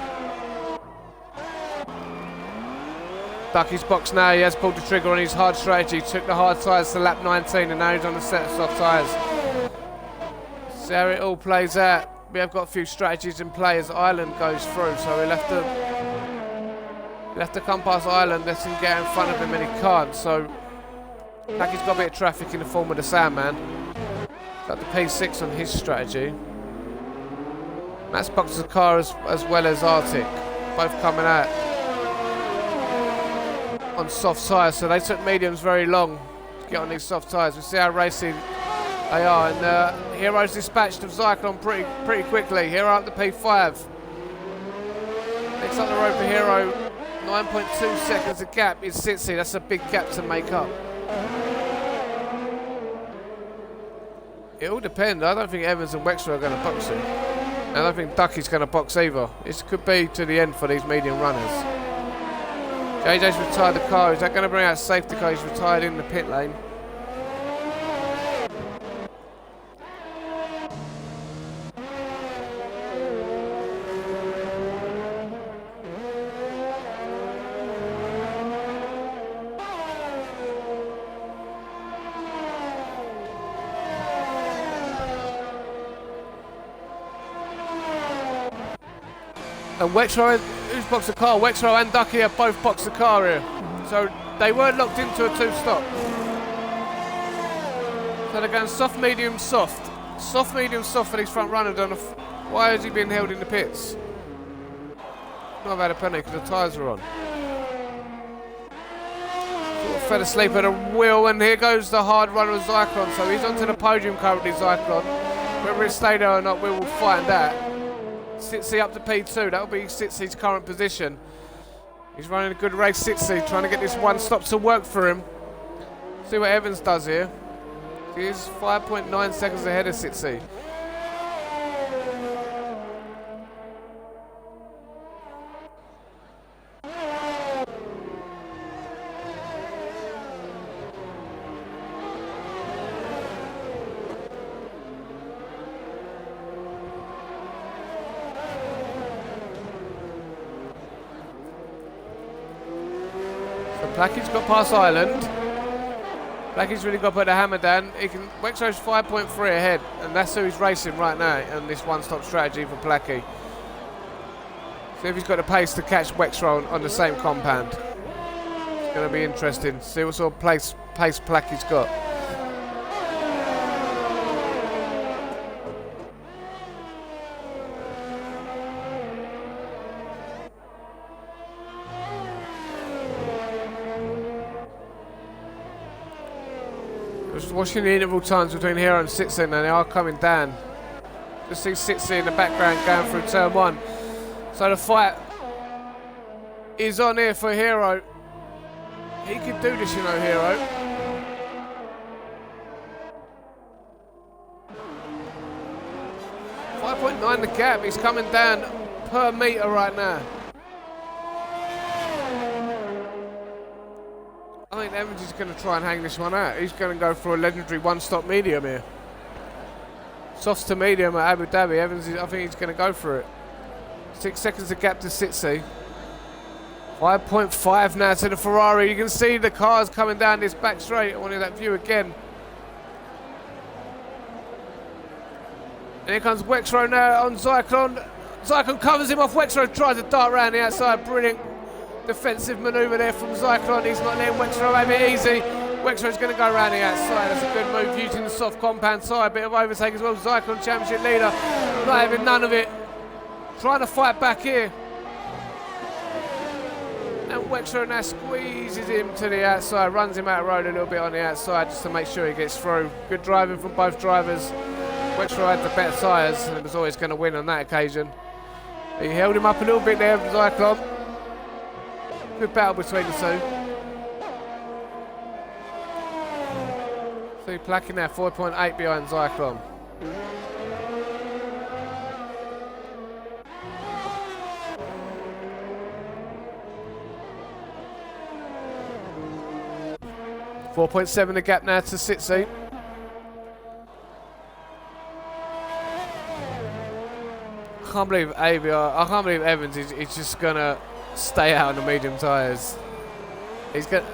Ducky's box now. He has pulled the trigger on his hard strategy. Took the hard tyres to lap 19 and now he's on the set of soft tyres. See how it all plays out. We have got a few strategies in play as Ireland goes through, so we'll have to come past Ireland, let him get in front of him and he can't, so Blacky's got a bit of traffic in the form of the Sandman. Got the P6 on his strategy. That's boxed the car as well as Arctic, both coming out on soft tyres, so they took mediums very long to get on these soft tyres. We see how racy they are, and Hero's dispatched of Zyklon pretty quickly. Hero up to P5. Next up the road for Hero, 9.2 seconds of gap is Sitsi. That's a big gap to make up. It all depends. I don't think Evans and Wexler are going to box it. I don't think Ducky's going to box either. This could be to the end for these medium runners. JJ's retired the car. Is that going to bring out a safety car? He's retired in the pit lane. And Wexler, who's boxed the car? Wexler and Ducky have both boxed the car here. So they weren't locked into a two-stop. So they're going soft, medium, soft. Soft, medium, soft for these front runners. Why has he been held in the pits? Not have had a penalty because the tyres were on. Sort of fell asleep at a wheel, and here goes the hard runner Zyklon. So he's onto the podium currently, Zyklon. Whether it stayed there or not, we will find out. Sitsi up to P2, that'll be Sitsi's current position. He's running a good race, Sitsi, trying to get this one stop to work for him. See what Evans does here. He is 5.9 seconds ahead of Sitsi. Blacky's got past Ireland. Blacky's really got to put the hammer down. Wexler's 5.3 ahead, and that's who he's racing right now on this one-stop strategy for Blacky. See if he's got the pace to catch Wexler on the same compound. It's going to be interesting. See what sort of pace Blacky's got. Just watching the interval times between Hero and Sitsi, and they are coming down. Just see Sitsi in the background going through turn one. So the fight is on here for Hero. He could do this, you know, Hero. .9 the gap. He's coming down per metre right now. I think Evans is going to try and hang this one out. He's going to go for a legendary one-stop medium here. Softs to medium at Abu Dhabi. Evans, I think he's going to go for it. 6 seconds of gap to Sitsi. 5.5 now to the Ferrari. You can see the cars coming down this back straight. I wanted that view again. And here comes Wexler now on Zyklon. Zyklon covers him off. Wexler tries to dart around the outside. Brilliant defensive manoeuvre there from Zyklon. He's not letting Wexler have it easy. Wexler's going to go around the outside. That's a good move using the soft compound side. Bit of overtake as well. Zyklon championship leader. Not having none of it. Trying to fight back here. And Wexler now squeezes him to the outside. Runs him out of road a little bit on the outside just to make sure he gets through. Good driving from both drivers. Wexler had the better tyres and was always going to win on that occasion. He held him up a little bit there, Zyklon. Good battle between the two. See Placky now 4.8 behind Zyklon. 4.7 the gap now to Sitsi. I can't believe Evans is just gonna stay out on the medium tyres. He's got.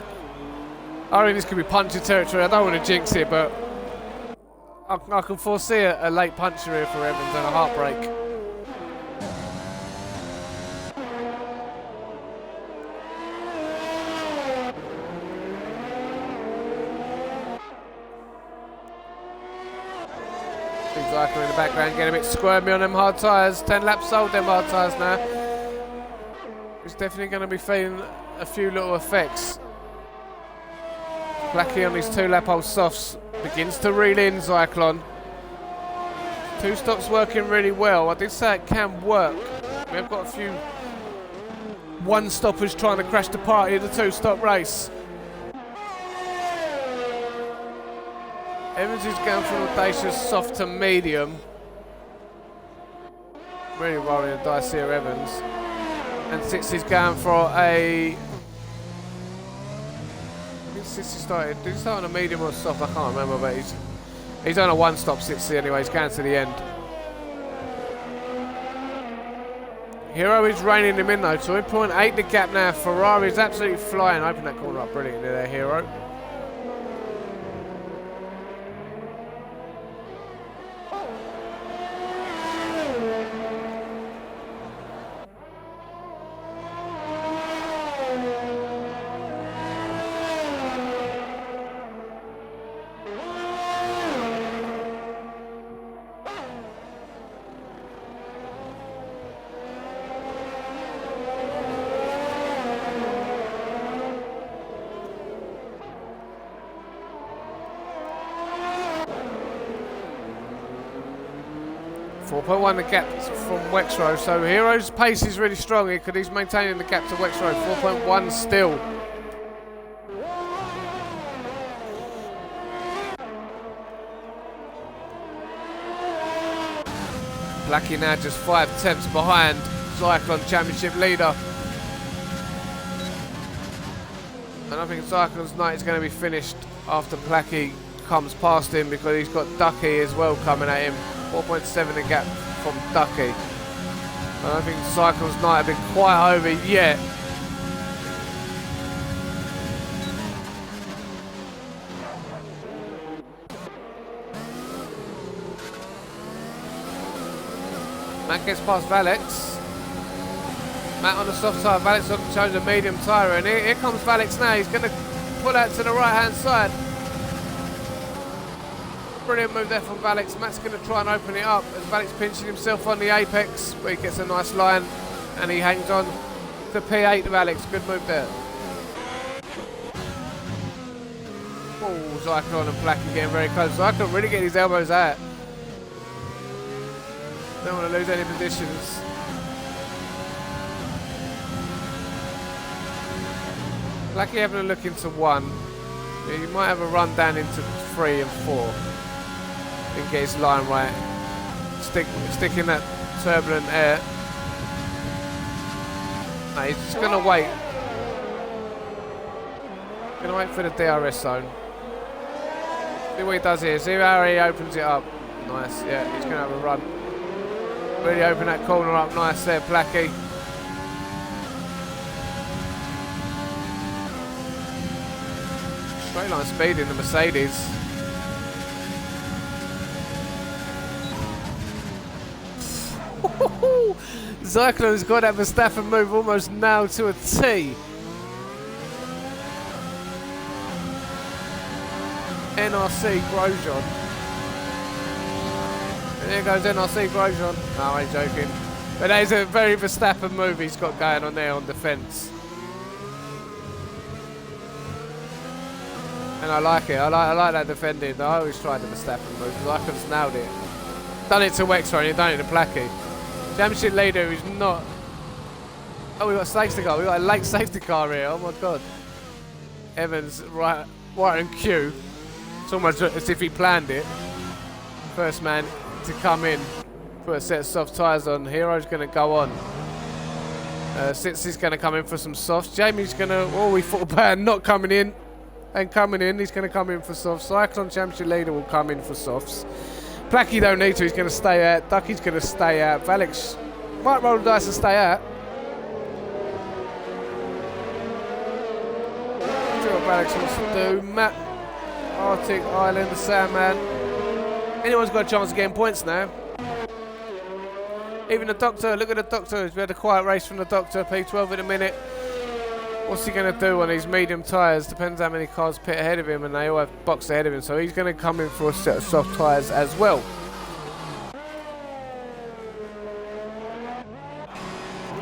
I think this could be puncture territory. I don't want to jinx it, but I can foresee a late puncture here for Evans and a heartbreak. Zycle in the background getting a bit squirmy on them hard tyres. 10 laps sold them hard tyres now. He's definitely going to be feeling a few little effects. Blackie on his 2-lap-old softs begins to reel in Zyklon. 2 stops working really well. I did say it can work. We have got a few 1-stoppers trying to crash the party of the 2-stop race. Evans is going from audacious soft to medium. Really rolling the dice here, Evans. And Sitsi's going for a... Did he start on a medium or soft? I can't remember, but he's on a 1-stop Sitsi anyway. He's going to the end. Hero is reining him in though. 2.8 the gap now. Ferrari's absolutely flying. Open that corner up brilliantly there, Hero. 4.1 the gap from Wexrow, so Hero's pace is really strong here because he's maintaining the gap to Wexrow. 4.1 still. Blackie now just 5 tenths behind Cyclone Championship leader. And I think Cyclone's night is going to be finished after Blackie comes past him because he's got Ducky as well coming at him. 4.7 the gap from Ducky. I don't think Cyclone's night have been quite over yet. Matt gets past Valix. Matt on the soft side. Valix chose a medium tyre, and here comes Valix now. He's going to pull out to the right hand side. Brilliant move there from Valix. Matt's going to try and open it up as Valix pinching himself on the apex, but he gets a nice line and he hangs on to P8 of Valix. Good move there. Oh, Zyklon and Blackie getting very close. Zyklon really getting his elbows out. Don't want to lose any positions. Blackie having a look into 1. Yeah, you might have a run down into 3 and 4. And get his line right. Stick in that turbulent air. No, he's just gonna wait. Gonna wait for the DRS zone. See what he does here. See how he opens it up. Nice, yeah, he's gonna have a run. Really open that corner up nice there, Blackie. Straight line speed in the Mercedes. Zyklon's got that Verstappen move almost nailed to a T. NRC Grosjean. There goes NRC Grosjean. No, I ain't joking. But that is a very Verstappen move he's got going on there on defence. And I like it. I like that defending. I always tried the Verstappen move because I could have nailed it. Done it to Wexrow and he's done it to Blackie. Championship leader who's not... Oh, we've got safety car. We've got a late safety car here. Oh, my God. Evans right in queue. It's almost as if he planned it. First man to come in. Put a set of soft tyres on. Hero's going to go on. Sitsi's going to come in for some softs. Jamie's going to... Oh, we thought about not coming in. and coming in. He's going to come in for softs. Cyclone Championship leader will come in for softs. Placky don't need to. He's going to stay out. Ducky's going to stay out. Valix might roll the dice and stay out. See what Valix wants to do. Matt, Arctic Island, the Sandman. Anyone's got a chance of getting points now. Even the Doctor. Look at the Doctor. We had a quiet race from the Doctor. P12 in a minute. What's he going to do on these medium tyres? Depends how many cars pit ahead of him, and they all have boxed ahead of him. So he's going to come in for a set of soft tyres as well.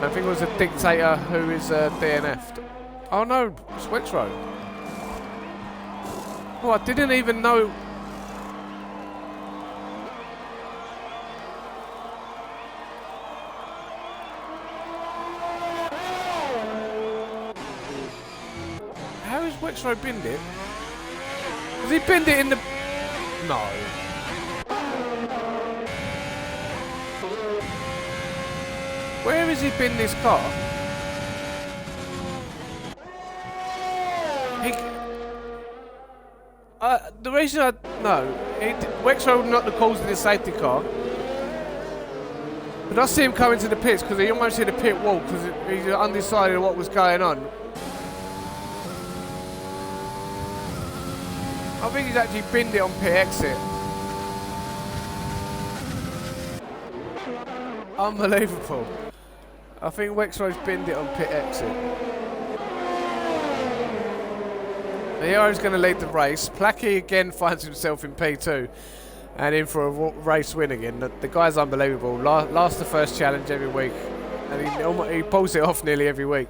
I think it was a Dictator who is DNF'd. Oh no, it's Wexroad. Oh, I didn't even know. How has Wexroad binned it? Has he binned it in the... No. Where has he binned this car? The reason I... No. Wexroad not the cause of the safety car. But I see him coming to the pits because he almost hit the pit wall because he's undecided what was going on. I think he's actually binned it on pit exit. Unbelievable. I think Wexroad's binned it on pit exit. The Hero's going to lead the race. Placky again finds himself in P2 and in for a race win again. The guy's unbelievable. Last the first challenge every week, and he pulls it off nearly every week.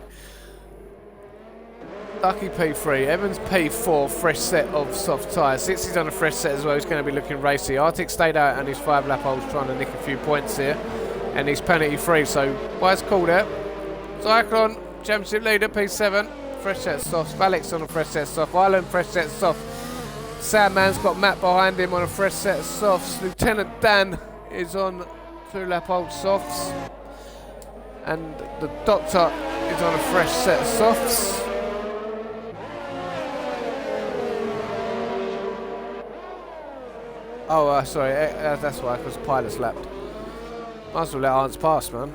Ducky P3, Evans P4, fresh set of soft tyres. Sitsy's on a fresh set as well. He's going to be looking racy. Arctic stayed out and his 5 lap holes trying to nick a few points here, and he's penalty free. So why's called out? Cyclone Championship leader P7. Fresh set of softs. Valix on a fresh set of soft. Island fresh set of soft. Sandman's got Matt behind him on a fresh set of softs. Lieutenant Dan is on 2 lap old softs. And the Doctor is on a fresh set of softs. Oh, sorry. That's why, because pilot's lapped. Might as well let Arns pass, man.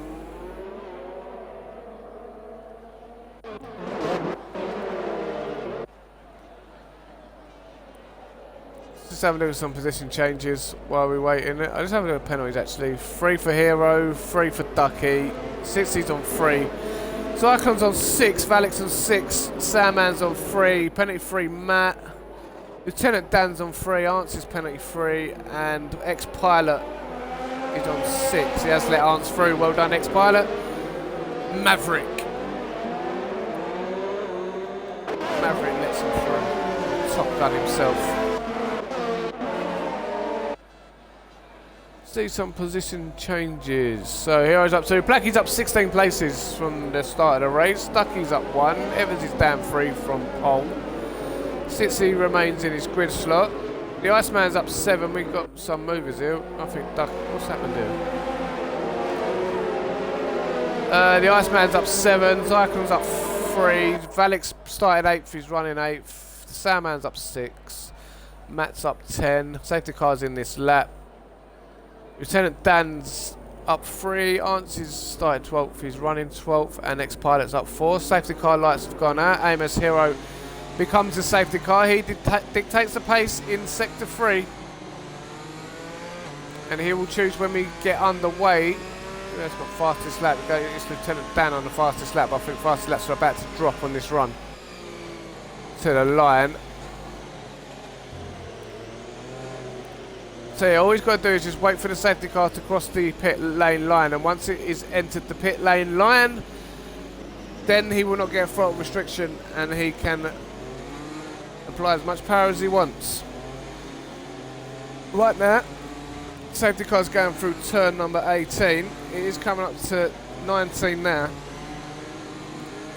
Just have a look at some position changes while we wait in it. I just have a look at penalties actually. 3 for Hero, 3 for Ducky, 60's on 3. Cyclone's on 6, Valix on 6, Sandman's on 3, penalty free Matt. Lieutenant Dan's on 3, Arns is penalty free, and ex-pilot is on 6. He has let Arns through. Well done, ex-pilot. Maverick lets him through. Top Gun himself. See some position changes. So Hero's up 2. Placky's up 16 places from the start of the race. Ducky's up 1. Evans is down 3 from pole. Sitsy remains in his grid slot. The Iceman's up 7. We've got some movers here. I think Duck. What's happened here? The Iceman's up 7. Cyclone's up 3. Valix started 8th. He's running 8th. The Sandman's up 6. Matt's up 10. Safety car's in this lap. Lieutenant Dan's up 3. Arns is starting 12th. He's running 12th. And ex-pilot's up 4. Safety car lights have gone out. Amos Hero becomes a safety car. He dictates the pace in sector 3, and he will choose when we get underway. It's got fastest lap. It's Lieutenant Dan on the fastest lap. I think fastest laps are about to drop on this run to the line. So yeah, all he's got to do is just wait for the safety car to cross the pit lane line, and once it is entered the pit lane line, then he will not get a throttle restriction and he can apply as much power as he wants. Right now, safety car's going through turn number 18. It is coming up to 19 now,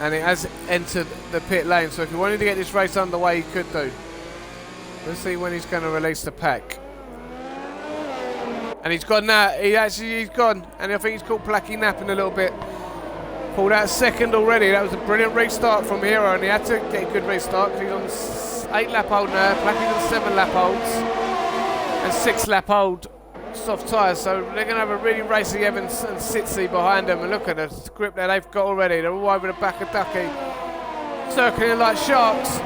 and it has entered the pit lane. So if he wanted to get this race underway, he could do. Let's see when he's going to release the pack. And he's gone now. He's gone, and I think he's caught Placky napping a little bit. Pulled out second already. That was a brilliant restart from Hero, and he had to get a good restart because he's 8 lap old now. Placky's on 7 lap olds and 6 lap old soft tyres. So they're going to have a really racy Evans and Sitsi behind them. And look at the grip that they've got already. They're all over the back of Ducky, circling like sharks.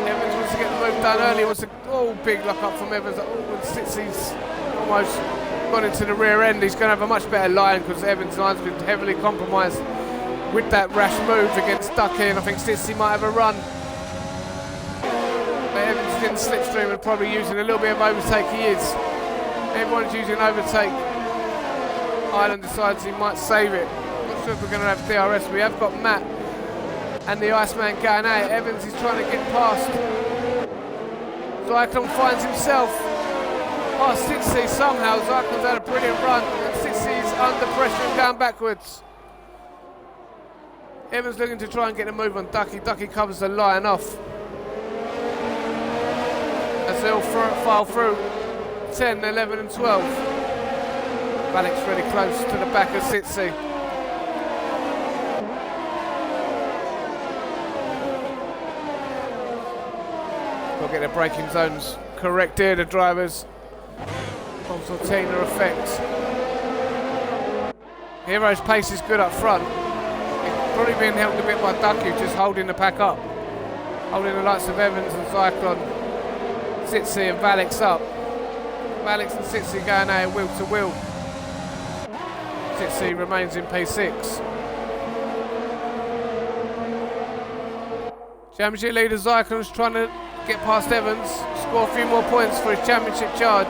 Evans wants to get the move done early. Wants a big lock up from Evans. And Sitsi's almost gone into the rear end. He's going to have a much better line because Evans' line's been heavily compromised with that rash move against Ducky, and I think Sitsi might have a run. But Evans didn't slipstream and probably using a little bit of overtake. He is. Everyone's using overtake. Ireland decides he might save it. Not sure if we're going to have DRS. We have got Matt and the Iceman going out. Evans is trying to get past. Zyklon finds himself. Sitsi somehow. Zyklon's had a brilliant run, and Sitsi's under pressure and going backwards. Evans looking to try and get a move on Ducky. Ducky covers the line off. As they'll file through 10, 11 and 12. Valek's really close to the back of Sitsi. We'll get the braking zones correct here, the drivers. Concertina effect. Hero's pace is good up front. Probably being helped a bit by Ducky, just holding the pack up. Holding the likes of Evans and Zyklon, Sitsi and Valek's up. Valek and Sitsi going out wheel to wheel. Sitsi remains in P6. Championship leader Zyklon's trying to get past Evans, score a few more points for his championship charge.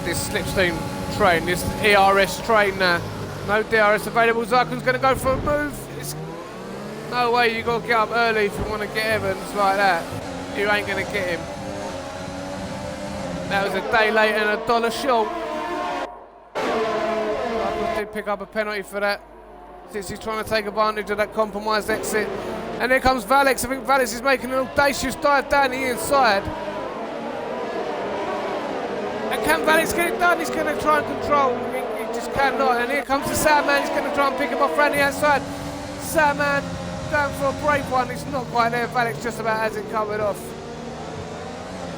This slipstream train, this ERS train now. No DRS available. Zyklon's going to go for a move. It's no way, you got to get up early if you want to get Evans like that. You ain't going to get him. That was a day late and $1 short. Zyklon did pick up a penalty for that. Since he's trying to take advantage of that compromised exit. And here comes Valek. I think Valek is making an audacious dive down the inside. Can Valek get it done? He's going to try and control. He just cannot. And here comes the Sandman. He's going to try and pick him off around the outside. Sandman going for a brave one. It's not quite there. Valek just about has it covered off.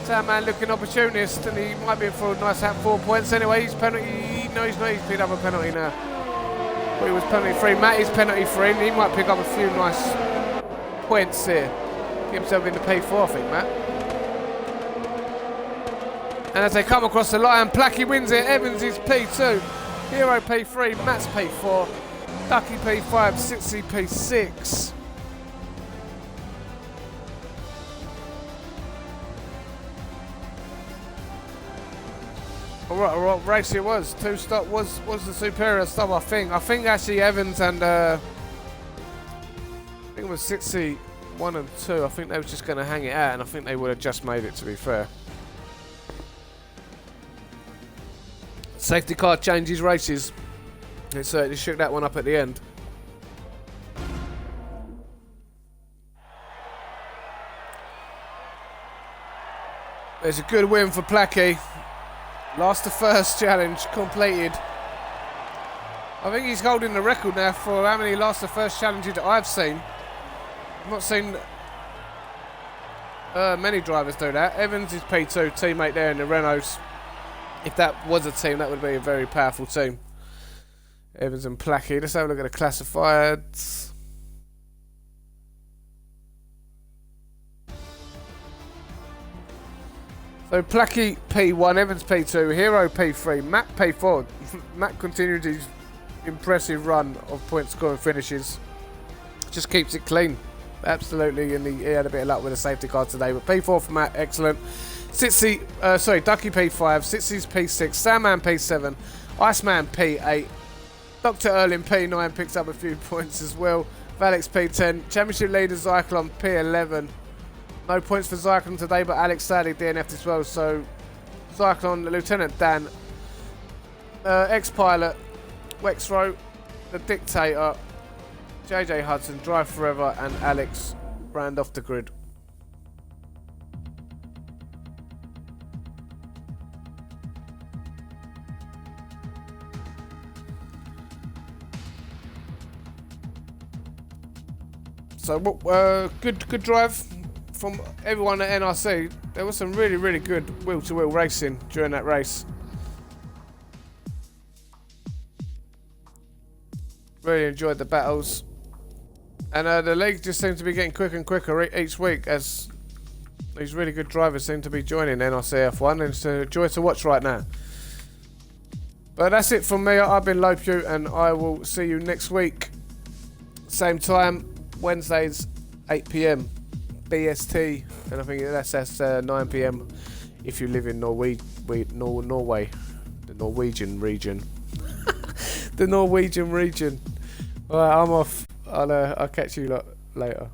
Sandman looking opportunist, and he might be in for a nice 4 points. Anyway, he's penalty. No, he's not. He's picked up a penalty now. Well, he was penalty free. Matt is penalty free. He might pick up a few nice points here. Get himself into P4, I think, Matt. And as they come across the line, Placky wins it. Evans is P2, Hero P3, Matt's P4, Ducky P5, Sitsi P6. Alright, race it was. Two stop was the superior stop, I think. I think actually Evans and I think it was Sitsi 1 and 2. I think they were just going to hang it out, and I think they would have just made it, to be fair. Safety car changes races. It certainly shook that one up at the end. There's a good win for Placky. Last to first challenge completed. I think he's holding the record now for how many last to first challenges that I've seen. I've not seen many drivers do that. Evans is P2, teammate there in the Renaults. If that was a team, that would be a very powerful team. Evans and Placky. Let's have a look at the classifieds. So Placky P1, Evans P2, Hero P3, Matt P4. Matt continued his impressive run of point scoring finishes. Just keeps it clean. Absolutely, and he had a bit of luck with the safety car today. But P4 for Matt, excellent. Ducky P5, Sitsi's P6, Sandman P7, Iceman P8, Dr. Erlin P9 picks up a few points as well. Valek's P10, Championship leader Zyklon P11, No points for Zyklon today, but Alex sadly DNF'd as well. So Zyklon, Lieutenant Dan, ex-pilot, Wexro, the Dictator, JJ Hudson, Drive Forever, and Alex Brand off the grid. So good drive from everyone at NRC. There was some really good wheel-to-wheel racing during that race. Really enjoyed the battles, and the league just seems to be getting quicker and quicker each week as these really good drivers seem to be joining NRCF1, and it's a joy to watch right now. But that's it from me. I've been Lopew, and I will see you next week, same time, Wednesdays 8 PM BST, and I think that's 9 PM if you live in Norway, the Norwegian region. The Norwegian region. Alright, I'm off. I'll catch you lot later.